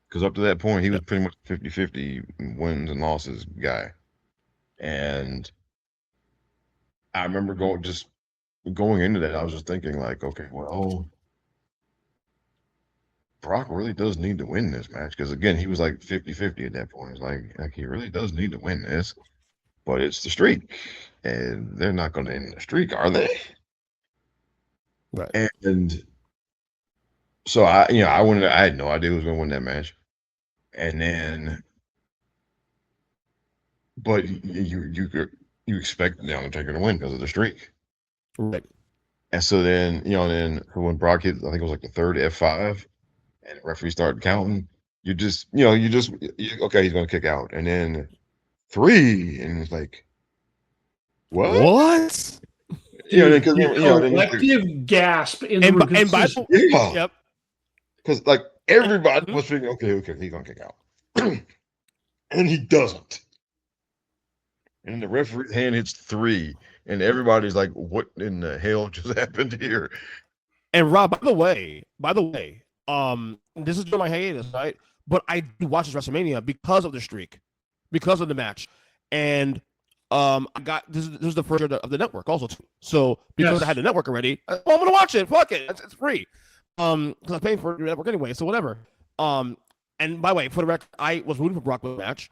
Because up to that point, he was pretty much 50-50 wins and losses guy. And I remember going into that, I was just thinking like, okay, well, Brock really does need to win this match because again, he was like 50-50 at that point. It's like he really does need to win this, but it's the streak, and they're not going to end the streak, are they? Right. And so I had no idea who was going to win that match, and then, but you expect the Undertaker to win because of the streak, Right. and so then when Brock hit, I think it was like the third F5, and the referee started counting. Okay, he's going to kick out, and then 3, and it's like, what? Because collective gasp in the room. And by yep, because like everybody was thinking, okay, he's gonna kick out, and he doesn't. And the referee's hand hits 3, and everybody's like, "What in the hell just happened here?" And Rob, by the way, this is during my hiatus, right? But I do watch this WrestleMania because of the streak, because of the match, and I got this is the first year of the network also too. So because I had the network already, I'm gonna watch it. Fuck it, it's free. Because I'm paying for the network anyway, so whatever. And by the way, for the record, I was rooting for Brock to win the match.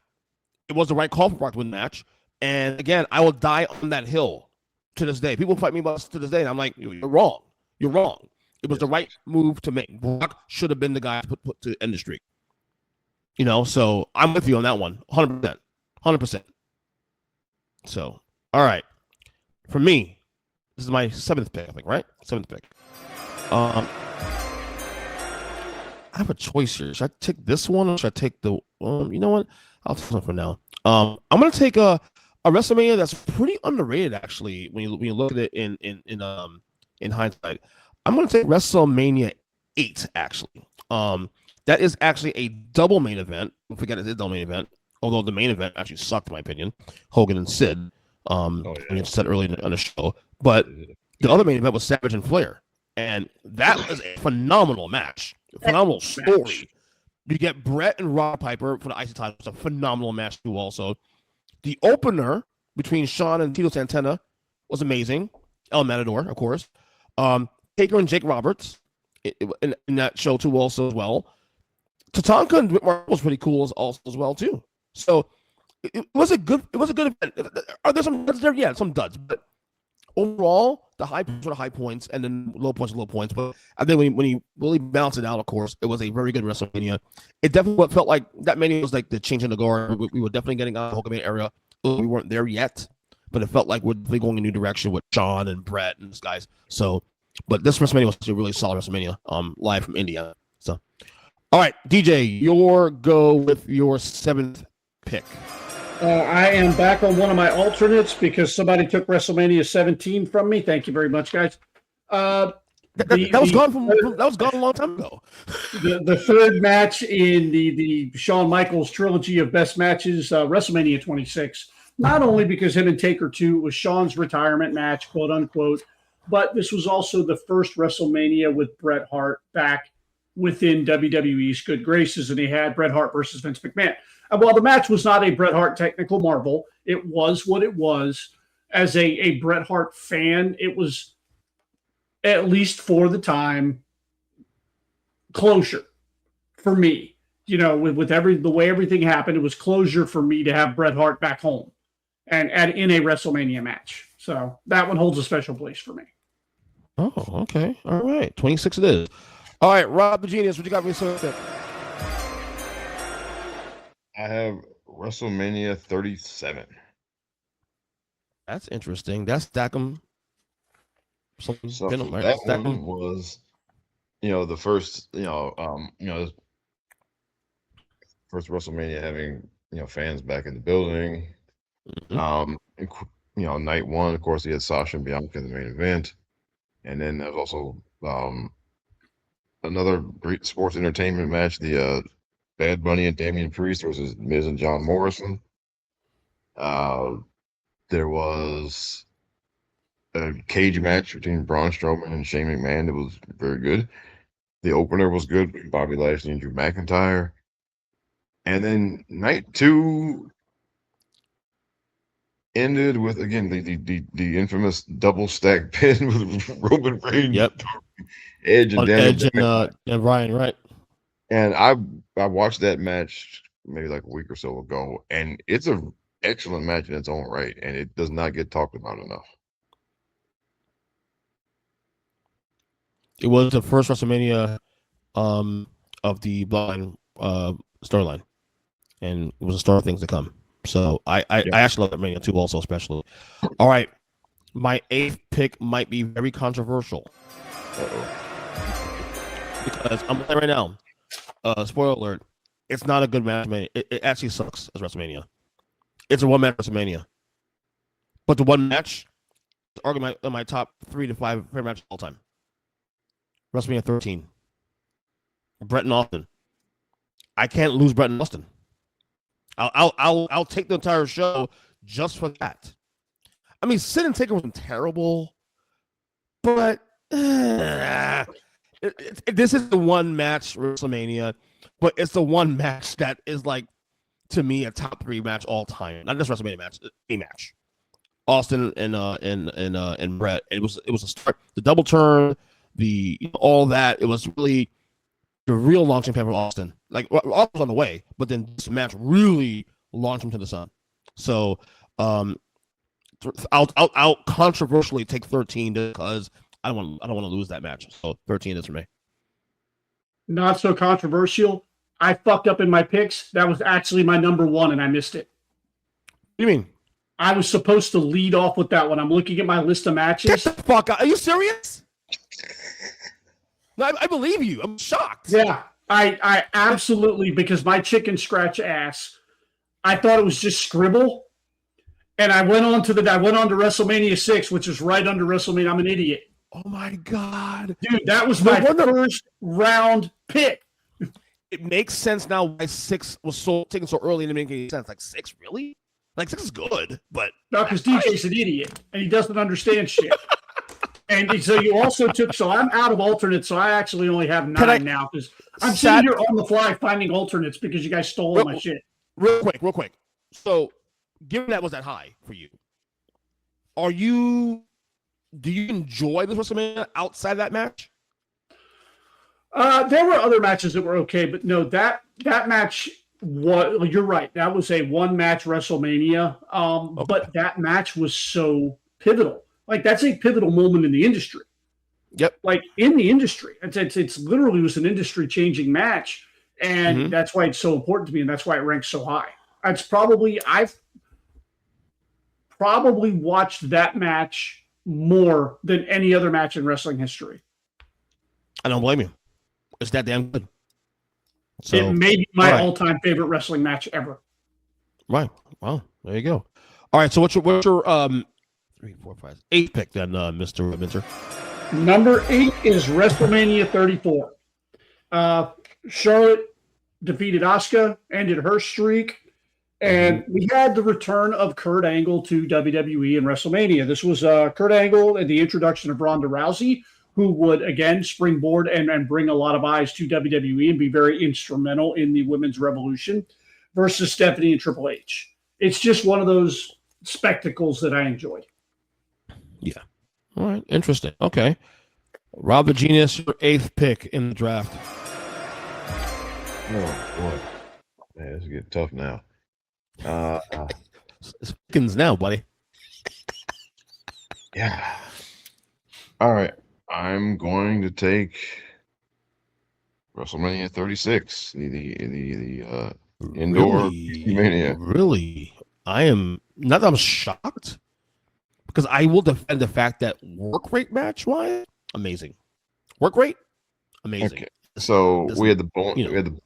It was the right call for Brock to win the match. And again, I will die on that hill to this day. People fight me about to this day, and I'm like, you're wrong. You're wrong. It was the right move to make. Brock should have been the guy put to end the streak. So I'm with you on that one, 100%, 100%. So, all right, for me, this is my 7th pick, I think, right? 7th pick. I have a choice here. Should I take this one or should I take the? You know what? I'll take it for now. I'm gonna take a WrestleMania that's pretty underrated, actually. When you look at it in hindsight, I'm gonna take WrestleMania 8. Actually, that is actually a double main event. Don't forget it's a double main event. Although the main event actually sucked, in my opinion, Hogan and Sid. We said earlier on the show, but the other main event was Savage and Flair, and that was a phenomenal match, phenomenal story. You get Brett and Rob Piper for the IC title. It's a phenomenal match too. Also, the opener between Shawn and Tito Santana was amazing. El Matador, of course. Taker and Jake Roberts in that show too. Also as well. Tatanka and Whit Martindale was pretty cool as well too. So it was a good event. Are there some duds there? Yeah, some duds. But overall, the high points were the high points, and then low points were low points. But I think when you really balance it out, of course, it was a very good WrestleMania. It definitely felt like that mania was like the change in the guard. We were definitely getting out of the Hulkamania era. We weren't there yet, but it felt like we're definitely going in a new direction with Shawn and Brett and these guys. So, but this WrestleMania was a really solid WrestleMania, live from India. So, all right, DJ, your go with your 7th pick. I am back on one of my alternates because somebody took WrestleMania 17 from me. Thank you very much, guys. That was gone a long time ago. The third match in the Shawn Michaels trilogy of best matches, WrestleMania 26. Not only because him and Taker 2 was Shawn's retirement match, quote unquote, but this was also the first WrestleMania with Bret Hart back within WWE's good graces, and he had Bret Hart versus Vince McMahon. And while the match was not a Bret Hart technical marvel, it was what it was. As a Bret Hart fan, it was, at least for the time, closure for me. With the way everything happened, it was closure for me to have Bret Hart back home and in a WrestleMania match. So that one holds a special place for me. Oh, okay. All right. 26 it is. All right, Rob the Genius, what you got me so good? I have WrestleMania 37. That's interesting. That's Stackham. So that one was, the first, first WrestleMania having, fans back in the building. Mm-hmm. Night one, of course, he had Sasha and Bianca in the main event, and then there was also another great sports entertainment match, the Bad Bunny and Damian Priest versus Miz and John Morrison. There was a cage match between Braun Strowman and Shane McMahon. It was very good. The opener was good, Bobby Lashley and Drew McIntyre. And then night 2 ended with, again, the infamous double stack pin with Roman Reigns, Yep. Edge and Edge and Ryan, right? And I watched that match maybe like a week or so ago, and it's a excellent match in its own right, and it does not get talked about enough. It was the first WrestleMania of the Bloodline storyline, and it was a start of things to come. So I actually love that Mania 2 also, especially. All right, my 8th pick might be very controversial. Because I'm telling you right now, spoiler alert, it's not a good match. It actually sucks as WrestleMania. It's a one-match WrestleMania. But the one match is arguably my top 3 to 5 favorite matches of all time. WrestleMania 13. Brett and Austin. I can't lose Brett and Austin. I'll take the entire show just for that. I mean, Sid and Taker wasn't terrible, but this is the one match WrestleMania, but it's the one match that is like, to me, a top 3 match all time. Not just WrestleMania match, a match. Austin and Brett. It was a start. The double turn, all that. It was really the real launching pad for Austin. Like Austin was on the way, but then this match really launched him to the sun. So I'll controversially take 13 because I don't want to lose that match. So 13 is for me. Not so controversial. I fucked up in my picks. That was actually my number 1, and I missed it. What do you mean? I was supposed to lead off with that one. I'm looking at my list of matches. Get the fuck out. Are you serious? No, I believe you. I'm shocked. Yeah, I absolutely, because my chicken scratch ass, I thought it was just scribble. And I went on to WrestleMania 6, which is right under WrestleMania. I'm an idiot. Oh my God. Dude, that was my first round pick. It makes sense now why 6 was taken so early and it didn't make any sense. Like 6, really? Like 6 is good, but no, because DJ's an idiot and he doesn't understand shit. And so you also took. So I'm out of alternates. So I actually only have 9 now because I'm sitting here on the fly finding alternates because you guys stole all my shit. Real quick. So, given that was that high for you, do you enjoy this WrestleMania outside that match? There were other matches that were okay, but no, that match was. You're right. That was a one-match WrestleMania. Okay. But that match was so pivotal. Like that's a pivotal moment in the industry. Yep. Like in the industry, it's literally was an industry-changing match, and that's why it's so important to me, and that's why it ranks so high. I've probably watched that match more than any other match in wrestling history. I don't blame you. It's that damn good. So, it may be my all-time favorite wrestling match ever. Right. Well, there you go. All right. So what's your 3, 4, 5, 8 pick then, Mr. Minter? Number 8 is WrestleMania 34. Charlotte defeated Asuka, ended her streak, and we had the return of Kurt Angle to WWE and WrestleMania. This was Kurt Angle and the introduction of Ronda Rousey, who would, again, springboard and bring a lot of eyes to WWE and be very instrumental in the women's revolution, versus Stephanie and Triple H. It's just one of those spectacles that I enjoyed. Yeah. All right. Interesting. Okay. Rob the Genius, your 8th pick in the draft. Oh, boy. Man, it's getting tough now. It's Pickens now, buddy. Yeah. All right. I'm going to take WrestleMania 36, the indoor Mania. Really? I am not that I'm shocked, because I will defend the fact that work rate match wise, amazing. Work rate, amazing. Okay. So we had the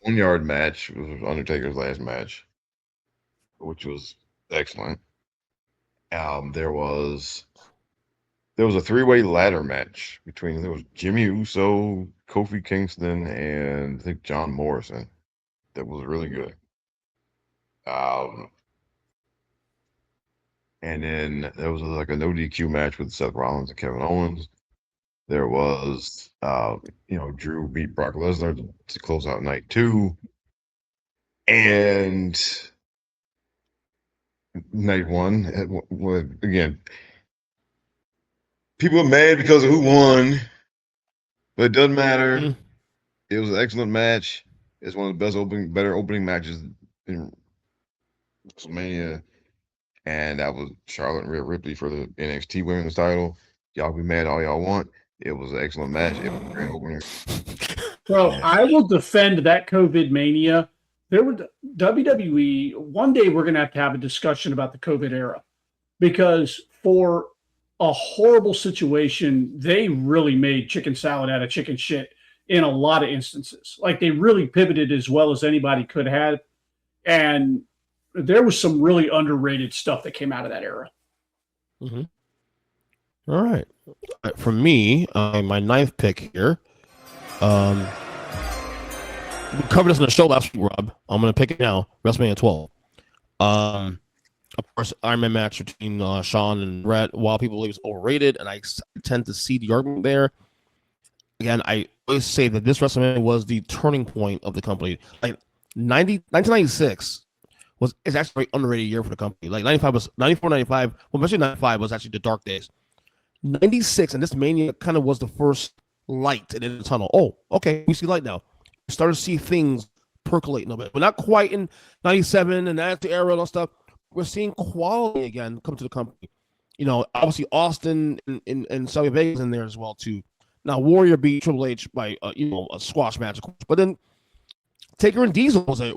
Boneyard match, which was Undertaker's last match, which was excellent. There was a 3-way ladder match between Jimmy Uso, Kofi Kingston, and I think John Morrison. That was really good. And then there was like a no DQ match with Seth Rollins and Kevin Owens. There was, Drew beat Brock Lesnar to close out night 2. And night 1, again, people are mad because of who won, but it doesn't matter. It was an excellent match. It's one of the better opening matches in WrestleMania, and that was Charlotte and Rhea Ripley for the NXT Women's title. Y'all be mad all y'all want. It was an excellent match. It was a great opener. So I will defend that COVID mania. There were WWE. One day we're going to have a discussion about the COVID era, because for a horrible situation, they really made chicken salad out of chicken shit in a lot of instances. Like, they really pivoted as well as anybody could have. And there was some really underrated stuff that came out of that era. Mm-hmm. All right. For me, my ninth pick here. We covered this in the show last week, Rob. I'm going to pick it now. WrestleMania 12. Of course, Iron Man match between Shawn and Brett. While people believe it's overrated, and I tend to see the argument there. Again, I always say that this WrestleMania was the turning point of the company. Like 1996 is actually a very underrated year for the company. Like 94, 95, well, especially 95 was actually the dark days. 96 and this Mania kind of was the first light in the tunnel. Oh, okay, we see light now. We started to see things percolate a little bit. But not quite in 97 and that's the era and stuff. We're seeing quality again come to the company. You know, obviously Austin and Sally Vegas in there as well too. Now Warrior beat Triple H by a squash match, of course. But then Taker and Diesel was a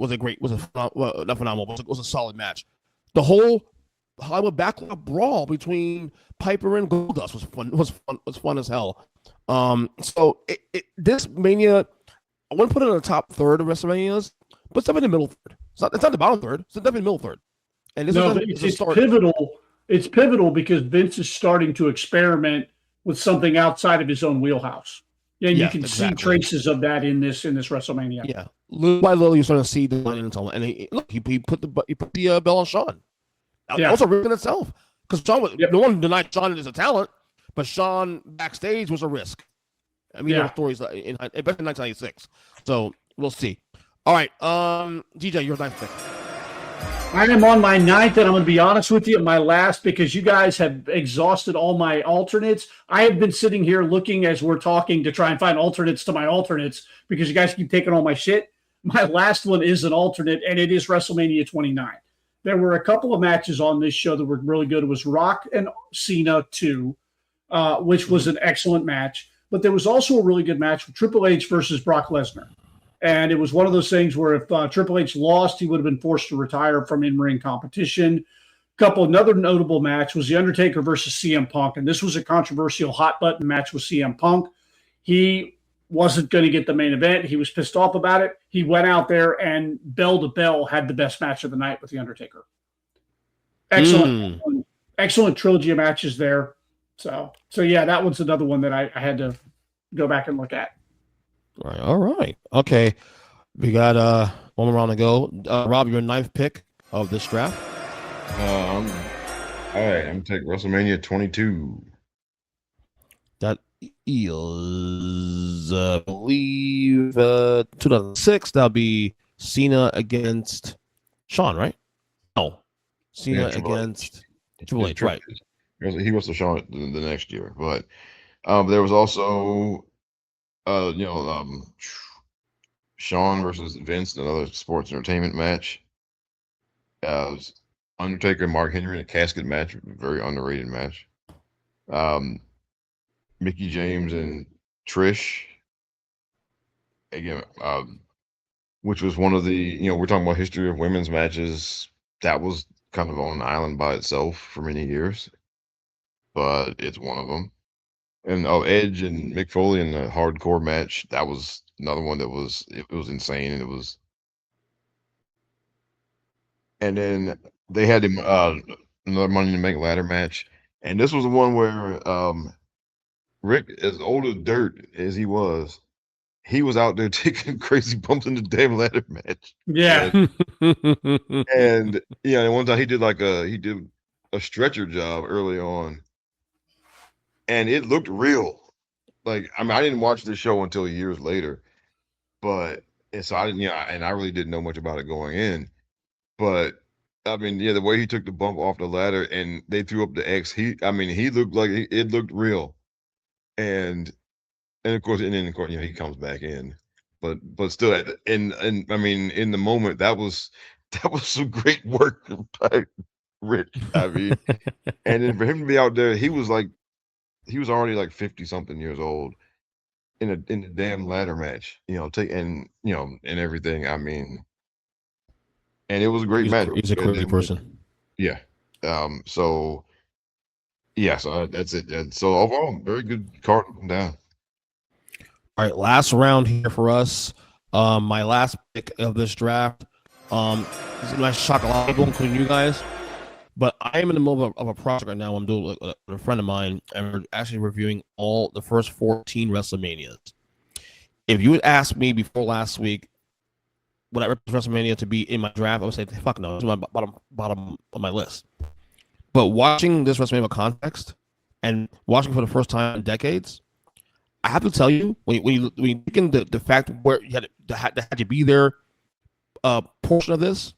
solid match. The whole Hollywood Backlog brawl between Piper and Goldust was fun as hell. So this Mania, I wouldn't put it in the top third of WrestleManias, but it's definitely in the middle third. It's not the bottom third. It's definitely middle third. And this it's pivotal. It's pivotal because Vince is starting to experiment with something outside of his own wheelhouse. Yeah, you can see traces of that in this WrestleMania. Yeah, little by little, you're starting to see the line and so on. And he put the bell on Shawn. That was a risk in itself, because Shawn, no one denied Shawn is a talent, but Shawn backstage was a risk. I mean, there were stories in 1996. So we'll see. All right, DJ, your ninth pick. I am on my ninth, and I'm going to be honest with you, my last, because you guys have exhausted all my alternates. I have been sitting here looking as we're talking to try and find alternates to my alternates, because you guys keep taking all my shit. My last one is an alternate, and it is WrestleMania 29. There were a couple of matches on this show that were really good. It was Rock and Cena 2, which was an excellent match. But there was also a really good match with Triple H versus Brock Lesnar. And it was one of those things where if Triple H lost, he would have been forced to retire from in-ring competition. Another notable match was The Undertaker versus CM Punk. And this was a controversial hot-button match with CM Punk. He wasn't going to get the main event. He was pissed off about it. He went out there and bell to bell had the best match of the night with The Undertaker. Excellent trilogy of matches there. So yeah, that one's another one that I had to go back and look at. All right. Okay. We got one more round to go. Rob, your ninth pick of this draft. All right, I'm taking WrestleMania 22. That is, I believe, 2006. That'll be Cena against Shawn, right? No. Cena against Triple H, right. He was the Shawn the next year. But there was also Shawn versus Vince, another sports entertainment match. Undertaker and Mark Henry in a casket match, very underrated match. Mickey James and Trish, again, which was one of the, we're talking about history of women's matches. That was kind of on an island by itself for many years, but it's one of them. And Edge and Mick Foley in the hardcore match, that was another one that was insane, and it was. And then they had him another Money to Make ladder match, and this was the one where Rick, as old as dirt as he was out there taking crazy bumps in the damn ladder match. Yeah, and one time he did a stretcher job early on. And it looked real. Like, I mean, I didn't watch the show until years later, and so I didn't, and I really didn't know much about it going in. But I mean, the way he took the bump off the ladder and they threw up the X, he looked like it looked real. And of course, he comes back in. but still, and I mean, in the moment, that was some great work by Rich. I mean, and then for him to be out there, he was already like 50 something years old in a damn ladder match, and everything. I mean, and it was a great match. He's a crazy person. Yeah. So yeah, so that's it. And so overall, very good card down. All right, last round here for us. My last pick of this draft. This is nice shock a lot of people, including you guys. But I am in the middle of a project right now. I'm doing with a friend of mine, and we're actually reviewing all the first 14 WrestleManias. If you had asked me before last week, would I represent WrestleMania to be in my draft, I would say, fuck no, it's my bottom of my list. But watching this WrestleMania context and watching for the first time in decades, I have to tell you, when you think in the fact where you had to be there portion of this,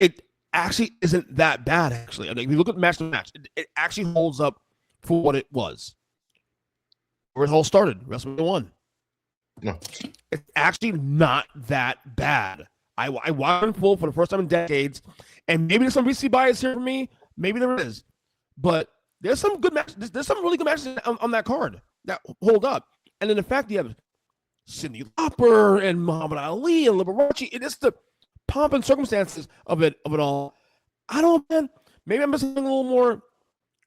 it actually isn't that bad, actually. I mean, if you look at match to match, it actually holds up for what it was. Where it all started, WrestleMania 1. No. It's actually not that bad. I watched in full for the first time in decades, and maybe there's some recency bias here for me. Maybe there is. But there's some good matches. There's some really good matches on that card that hold up. And then the fact that you have Cyndi Lauper and Muhammad Ali and Liberace, it is the pomp and circumstances of it all. I don't know, man. Maybe I'm just having a little more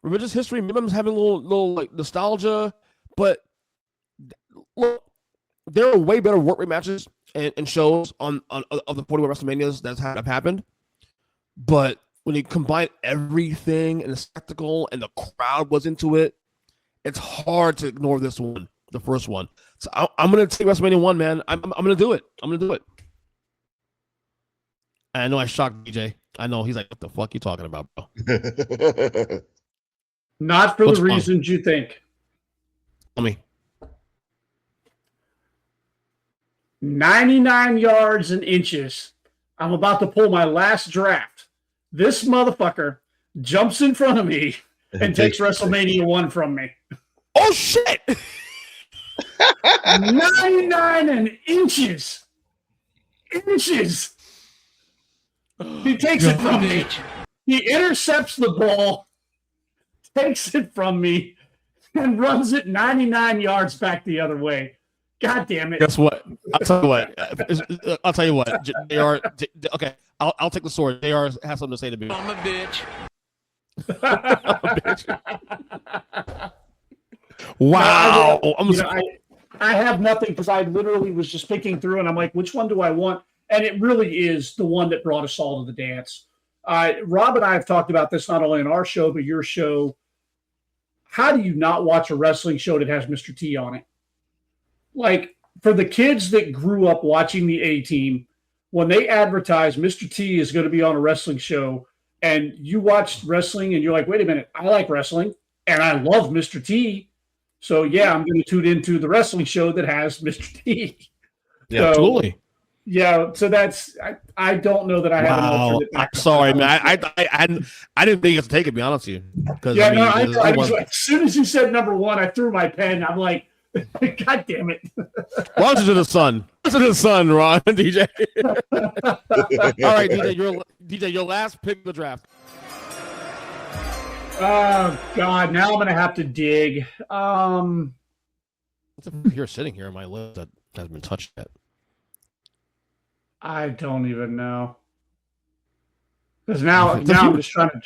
religious history. Maybe I'm just having a little like nostalgia. But look, there are way better work rate matches and shows on of the 41 WrestleManias that have happened. But when you combine everything and the spectacle and the crowd was into it, it's hard to ignore this one, the first one. So I'm going to take WrestleMania 1, man. I'm going to do it. I'm going to do it. And I know I shocked DJ. I know he's like, what the fuck you talking about, bro? Not for the reasons you think. Tell me. 99 yards and inches. I'm about to pull my last draft. This motherfucker jumps in front of me and takes WrestleMania 1 from me. Oh, shit! 99 and inches. Inches. He takes it from me. He intercepts the ball, takes it from me, and runs it 99 yards back the other way. God damn it. Guess what? I'll tell you what. JR, okay, I'll take the sword. JR has something to say to me. I'm a bitch. Wow. I have nothing because I literally was just picking through and I'm like, which one do I want? And it really is the one that brought us all to the dance. Rob and I have talked about this not only in our show, but your show. How do you not watch a wrestling show that has Mr. T on it? Like, for the kids that grew up watching the A-Team, when they advertise Mr. T is going to be on a wrestling show, and you watch wrestling and you're like, wait a minute, I like wrestling, and I love Mr. T. So, yeah, I'm going to tune into the wrestling show that has Mr. T. Yeah, so, absolutely. Yeah, so that's I don't know that I have an alternate. I'm sorry, man. I didn't think you could take it, to be honest with you. Yeah, I was, as soon as you said number 1, I threw my pen. I'm like, God damn it. Why don't you to the sun? To the sun, Ron, DJ. All right, DJ, your last pick of the draft. Oh, God, now I'm going to have to dig. You're sitting here on my list that hasn't been touched yet. I don't even know. Because now I'm just trying to.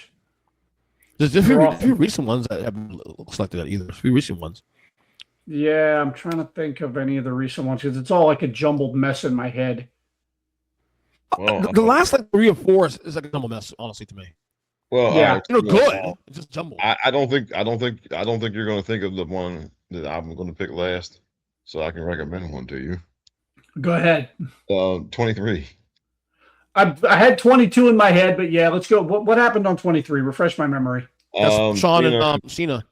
There's a few recent ones that haven't selected that either. There's a few recent ones. Yeah, I'm trying to think of any of the recent ones because it's all like a jumbled mess in my head. Well, the last like 3 or 4 is like a jumbled mess, honestly, to me. Well, yeah, good. It's just jumbled. I don't think you're going to think of the one that I'm going to pick last, so I can recommend one to you. Go ahead. 23. I had 22 in my head, but yeah, let's go. What happened on 23? Refresh my memory. That's Shawn and Cena.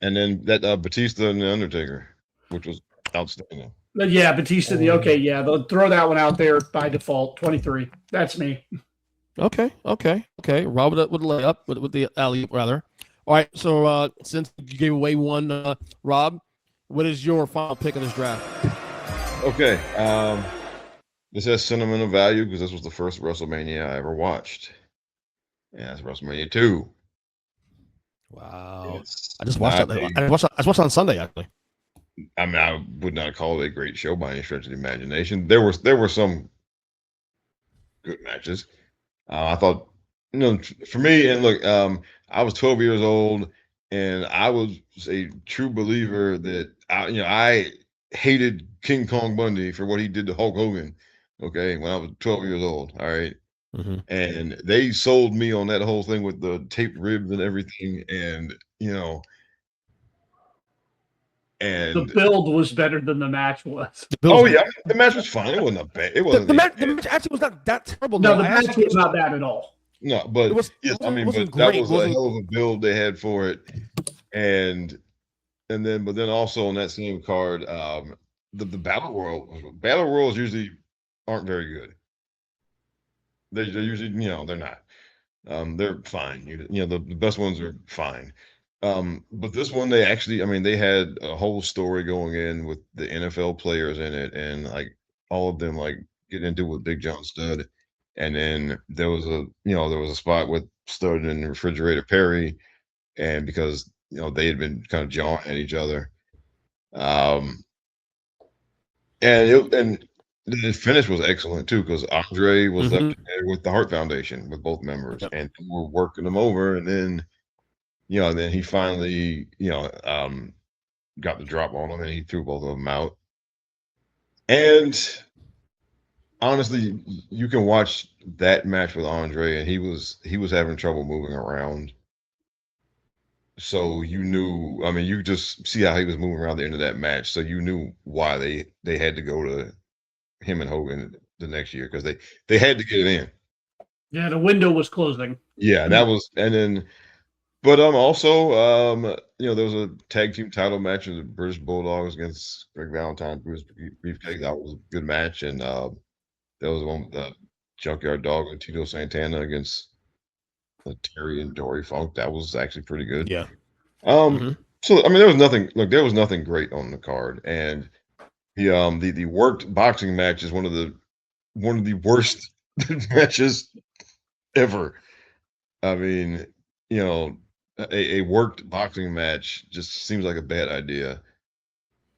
And then that Batista and The Undertaker, which was outstanding. Yeah, Batista. Okay, yeah, they'll throw that one out there by default. 23. That's me. Okay. Rob would lay up with the alley rather. All right, so since you gave away one, Rob, what is your final pick of this draft? Okay. This has sentimental value because this was the first WrestleMania I ever watched. Yeah, it's WrestleMania 2. Wow. It's I just watched not that. a, I watched it on Sunday actually. I mean, I would not call it a great show by any stretch of the imagination. There were some good matches. I thought, for me, and look, I was 12 years old, and I was a true believer that I hated King Kong Bundy for what he did to Hulk Hogan. Okay, when I was 12 years old. All right. Mm-hmm. And they sold me on that whole thing with the taped ribs and everything, and The and build was better than the match was. oh yeah, the match was fine. It wasn't a bad. It wasn't The even match actually was not that terrible. No, though. the match was not bad at all. no, but yes, I mean, wasn't but that great. was a hell of a build they had for it, and but then also on that same card, the battle royals usually aren't very good. They're usually they're not. They're fine. The best ones are fine. But this one, they actually, I mean, they had a whole story going in with the NFL players in it, and like all of them like getting into it with Big John Studd, and then there was a spot with Studd and Refrigerator Perry, and because they had been kind of jawing at each other, um, and the finish was excellent too because Andre was left in there with the Heart Foundation with both members, and they were working them over, and then then he finally got the drop on him, and he threw both of them out. And honestly, you can watch that match with Andre, and he was having trouble moving around. So you knew, I mean, you just see how he was moving around the end of that match. So you knew why they had to go to him and Hogan the next year because they had to get it in. Yeah, the window was closing. Yeah, that was, and then, but also, there was a tag team title match of the British Bulldogs against Greg Valentine, Bruce Beefcake. That was a good match, and there was one with the Junkyard Dog and Tito Santana against Terry and Dory Funk. That was actually pretty good. Yeah. So I mean, there was nothing great on the card, and the worked boxing match is one of the worst matches ever. I mean, a worked boxing match just seems like a bad idea,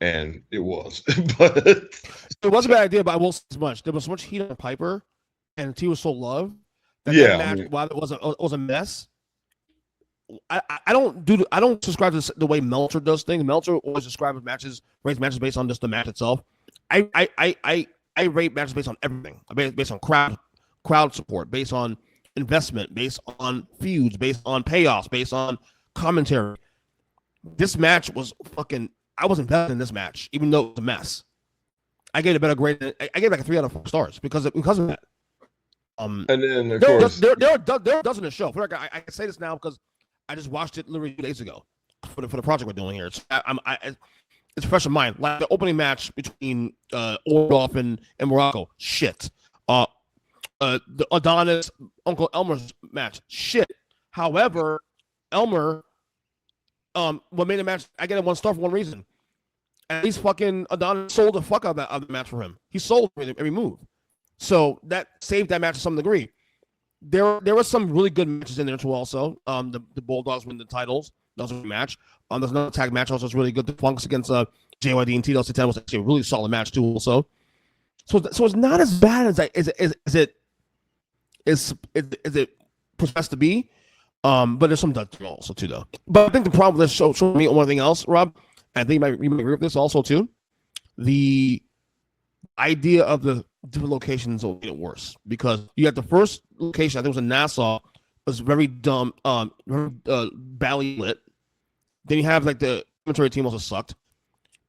and it was. But it was a bad idea, but I will say as much. There was so much heat on Piper, and he was so loved that yeah, that match, while it was a mess. I don't subscribe to the way Meltzer does things. Meltzer always describes matches, rates matches based on just the match itself. I rate matches based on everything, based on crowd support, based on investment, based on feuds, based on payoffs, based on commentary. This match was fucking. I was invested in this match, even though it was a mess. I gave it a better grade. I gave it like a 3 out of 4 stars because of that. And then of there course are dozens of show. I can say this now because I just watched it literally 2 days ago for the project we're doing here. It's fresh in mind. Like the opening match between Orloff and Morocco, shit. The Adonis Uncle Elmer's match, shit. However, Elmer, what made the match? I get it 1 star for one reason. At least fucking Adonis sold the fuck out of the match for him. He sold every move. So that saved that match to some degree. There were some really good matches in there too. Also, the Bulldogs win the titles. That was a good match. There's another tag match also was really good. The Funks against JYD and Tito Santana was actually a really solid match too. Also, so it's not as bad as it professed to be. But there's some done also too though. But I think the problem with this show me one thing else, Rob. I think you might agree with this also too. The idea of the different locations will get worse because you had the first location, I think it was in Nassau, was very dumb, very badly lit. Then you have like the commentary team also sucked.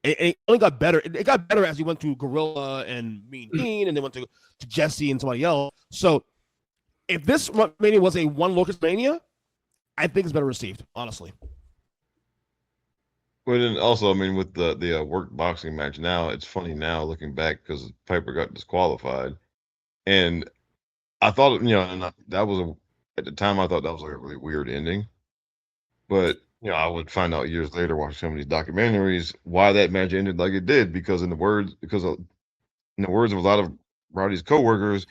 It only got better. It got better as you went to Gorilla and Mean Gene, and then went to Jesse and somebody else. So if this Mania was a one locus Mania, I think it's better received, honestly. But then also, I mean, with the worked boxing match now, it's funny now looking back because Piper got disqualified, and I thought, and that was at the time I thought that was like a really weird ending, but I would find out years later watching some of these documentaries why that match ended like it did because in the words of a lot of Rowdy's coworkers,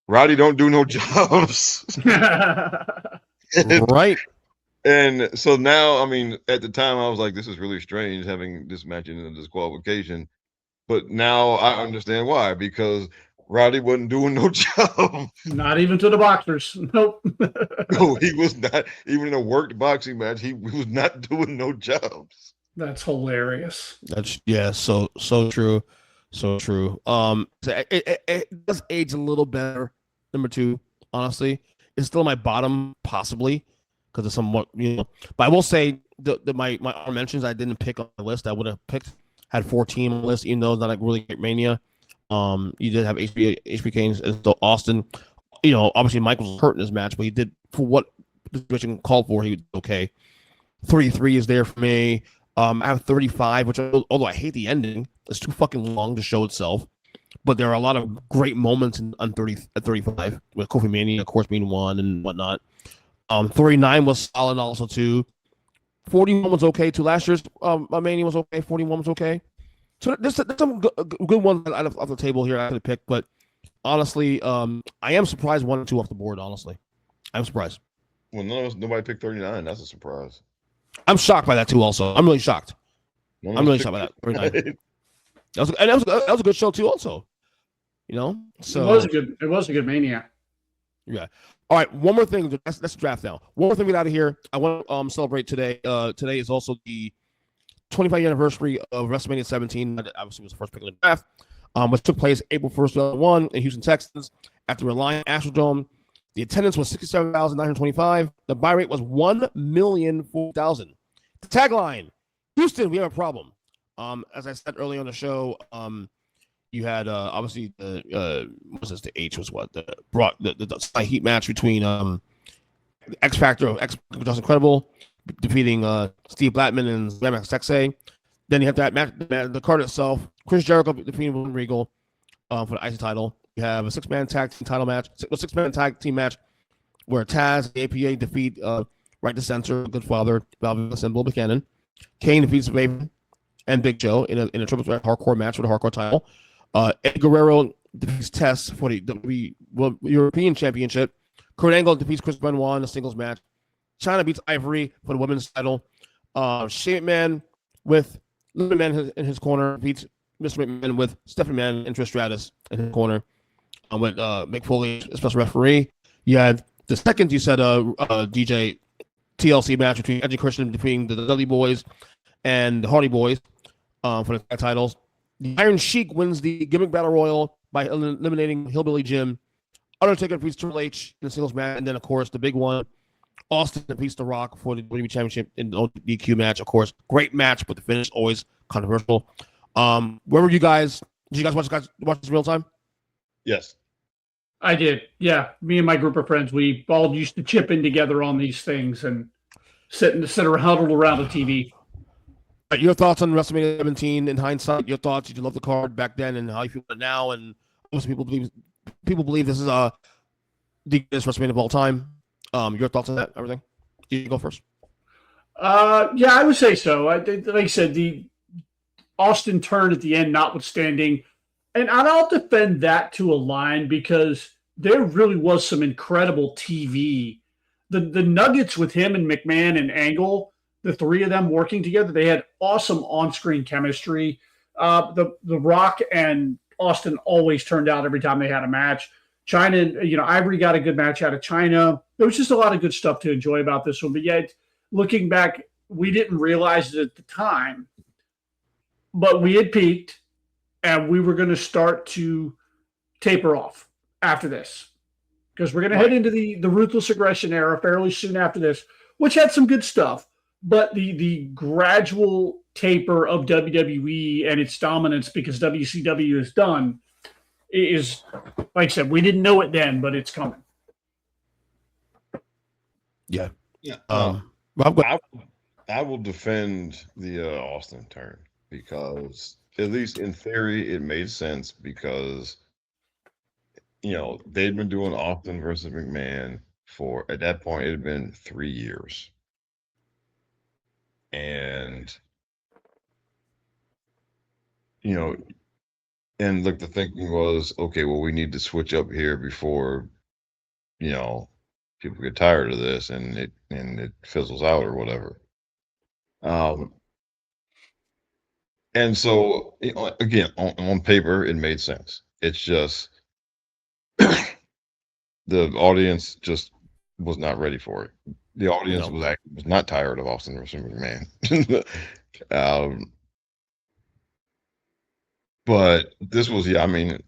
Rowdy don't do no jobs. Right. And so now, I mean, at the time, I was like, this is really strange having this match in a disqualification. But now I understand why, because Rowdy wasn't doing no job. Not even to the boxers. Nope. No, he was not. Even in a worked boxing match, he was not doing no jobs. That's hilarious. That's so true, so true. So it does age a little better. Number 2, honestly, it's still my bottom possibly because of somewhat, But I will say my honorable mentions I didn't pick on the list. I would have picked had 14 on the list, even though it's not like really great Mania. You did have HBK and still Austin. Obviously Mike was hurt in this match, but he did for what the situation called for. He was okay. 33 is there for me. I have 35, which although I hate the ending, it's too fucking long to show itself. But there are a lot of great moments on 35 with Kofi Mania, of course, being one and whatnot. 39 was solid also too. 41 was okay too. Last year's Mania was okay. 41 was okay. So there's some good ones out of the table here I could have picked, but honestly, I am surprised 1 and 2 off the board. Honestly, I'm surprised. Well, nobody picked 39. That's a surprise. I'm shocked by that too. Also, I'm really shocked. I'm really shocked by that. 39. That was a good show too. Also, so it was a good Mania. Yeah. All right. One more thing. Let's draft now. One more thing we got out of here. I want to celebrate today. Today is also the 25th anniversary of WrestleMania 17. That obviously was the first pick in the draft, which took place April 1st, 2001 in Houston, Texas, at the Reliant Astrodome. The attendance was 67,925. The buy rate was 1,004,000. The tagline: Houston, we have a problem. As I said earlier on the show, you had obviously the the H was what the heat match between X Factor of X Just Incredible defeating Steve Blackman and Max Texay. Then you have that match, the card itself, Chris Jericho defeating William Regal for the IC title. You have a 6-man tag team title match, a 6-man tag team match where Taz and the APA defeat Right to Censor, Good Father, Valvis, and Bill Buchanan. Kane defeats Raven and Big Show in a triple threat hardcore match with a hardcore title. Eddie Guerrero defeats Tess for the European Championship. Kurt Angle defeats Chris Benoit in a singles match. China beats Ivory for the women's title. Shane McMahon with Linda McMahon in his corner beats Mr. McMahon with Stephanie McMahon and Trish Stratus in his corner. With Mick Foley as special referee. You had the second, you said, DJ TLC match between Edge and Christian defeating the Dudley Boys and the Hardy Boys for the tag titles. The Iron Sheik wins the Gimmick Battle Royal by eliminating Hillbilly Jim. Undertaker defeats Triple H in the singles match. And then, of course, the big one, Austin defeats The Rock for the WWE Championship in the DQ match. Of course, great match, but the finish always controversial. Where were you guys? Did you guys watch this real time? Yes. I did. Yeah. Me and my group of friends, we all used to chip in together on these things and sit huddled around a TV. Your thoughts on WrestleMania 17 in hindsight? Your thoughts? Did you love the card back then, and how you feel about it now? And most people believe this is the greatest WrestleMania of all time. Your thoughts on that? Everything? You go first. Yeah, I would say so. Like I said, the Austin turn at the end, notwithstanding, and I'll defend that to a line because there really was some incredible TV. The nuggets with him and McMahon and Angle, the three of them working together, they had awesome on-screen chemistry. The Rock and Austin always turned out every time they had a match. China, Ivory got a good match out of China. There was just a lot of good stuff to enjoy about this one. But yet, looking back, we didn't realize it at the time, but we had peaked. And we were going to start to taper off after this because we're going to head into the Ruthless Aggression era fairly soon after this, which had some good stuff. But the gradual taper of WWE and its dominance because WCW is done is, like I said, we didn't know it then, but it's coming. Yeah. Yeah. I will defend the Austin turn because, at least in theory, it made sense because, they'd been doing Austin versus McMahon for, at that point, it had been 3 years. And, And look, the thinking was, okay, well, we need to switch up here before, people get tired of this and it fizzles out or whatever. Um, and so again, on paper, it made sense. It's just the audience just was not ready for it. The audience was not tired of Austin McMahon. But this was, I mean,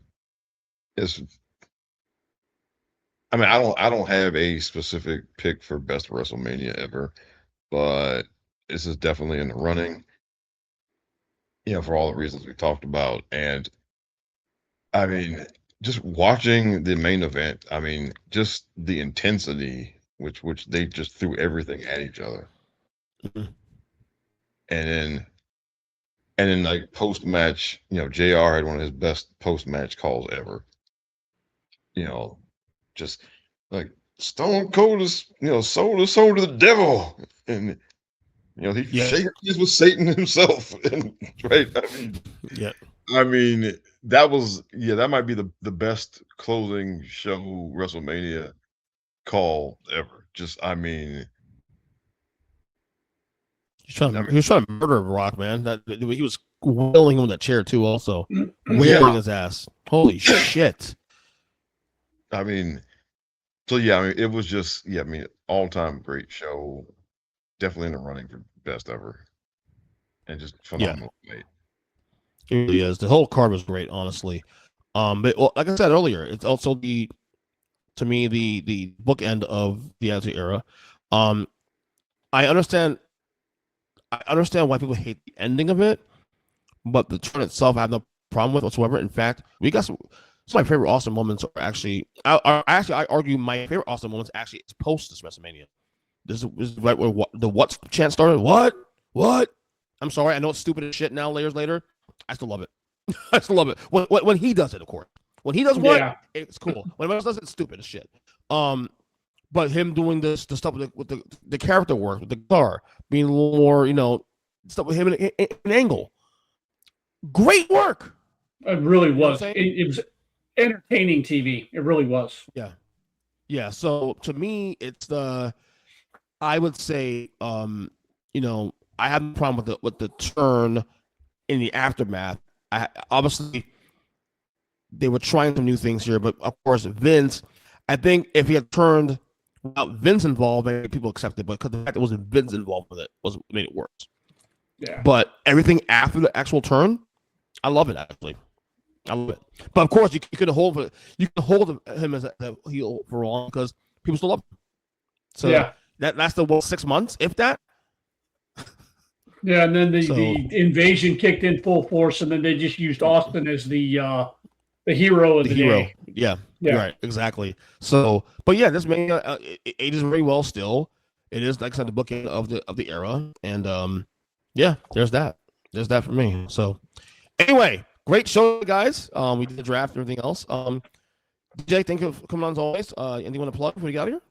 I don't have a specific pick for best WrestleMania ever, but this is definitely in the running, for all the reasons we talked about. And I mean, just watching the main event, I mean, just the intensity which they just threw everything at each other. Mhm. And then like post match, JR had one of his best post match calls ever. Just like Stone Cold is, sold his soul to the devil. And he shaking hands with Satan himself. And right. I mean, that might be the best closing show WrestleMania call ever. He was trying to murder Rock, man. He was wailing him in that chair too, also wailing his ass. Holy shit! I mean, so yeah, I mean, it was just all time great show. Definitely in the running for best ever, and just phenomenal. It really is. The whole card was great, honestly. But like I said earlier, it's also the bookend of the Attitude Era. I understand why people hate the ending of it, but the turn itself I have no problem with whatsoever. In fact, we got some of my favorite Austin moments are actually I argue my favorite Austin moments actually is post this WrestleMania. This is right where the what chant started. What? I'm sorry, I know it's stupid as shit now, layers later. I still love it. I still love it. When he does it, of course. When he does it's cool. When everyone else does it, it's stupid as shit. But him doing the stuff with the character work, with the guitar, being a little more, stuff with him in angle. Great work. It really was. It was entertaining TV. It really was. Yeah. So to me, it's I would say, I have no problem with the turn in the aftermath. Obviously, they were trying some new things here, but of course, Vince. I think if he had turned without Vince involved, maybe people accept it, but because the fact that wasn't Vince involved with it made it worse. Yeah. But everything after the actual turn, I love it actually. I love it. But of course, you can hold him as a heel for long because people still love him. So that's the 6 months, if that. Yeah, and then the invasion kicked in full force, and then they just used Austin as the hero of the day. Yeah, right, exactly. So, but yeah, this Mania it ages very well still. It is, like I said, the booking of the era, and there's that for me. So, anyway, great show, guys. We did the draft and everything else. DJ, thank you for coming on as always. Anything you want to plug before we get out of here?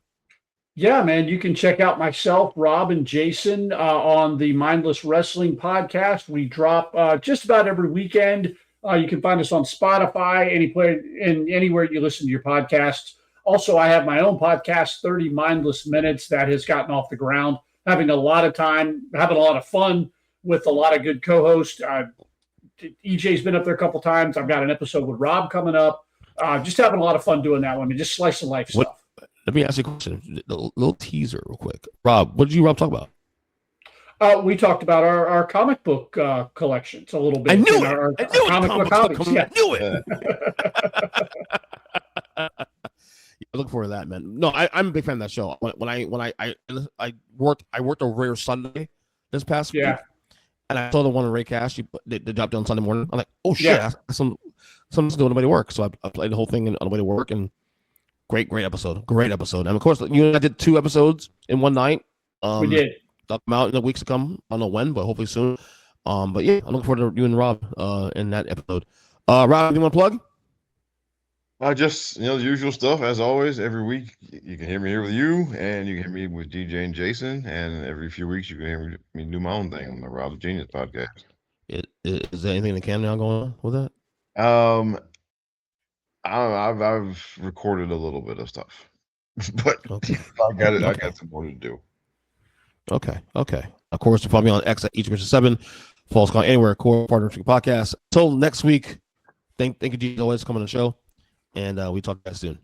Yeah, man, you can check out myself, Rob, and Jason on the Mindless Wrestling podcast. We drop just about every weekend. You can find us on Spotify, anywhere you listen to your podcasts. Also, I have my own podcast, 30 Mindless Minutes, that has gotten off the ground. Having a lot of time, having a lot of fun with a lot of good co-hosts. EJ's been up there a couple times. I've got an episode with Rob coming up. Just having a lot of fun doing that one. Just slice of life stuff. Let me ask you a question. A little teaser real quick. Rob, what did you talk about? We talked about our comic book collections a little bit. I knew it. Our comic book hobbies. Yeah. I knew it. Look forward to that, man. No, I'm a big fan of that show. When I worked a rare Sunday this past week, and I saw the one in Ray Cash. They dropped it on Sunday morning. I'm like, oh shit, something's doing on the way to work. So I played the whole thing on the way to work, and great episode. And of course, you and I did 2 episodes in one night. We did. They'll come out in the weeks to come. I don't know when, but hopefully soon. But yeah, I'm looking forward to you and Rob in that episode. Rob, you want to plug? Just the usual stuff as always. Every week you can hear me here with you, and you can hear me with DJ and Jason, and every few weeks you can hear me do my own thing on the Rob the Genius podcast. Is there anything in the can now going on with that? I don't know. I've recorded a little bit of stuff, but Okay. I got it. I Okay. got some more to do. Okay. Of course, follow me on X at each7. False Count Anywhere, Core Partnership Podcast. Until next week, thank you, G, always coming on the show, and we talk to you guys soon.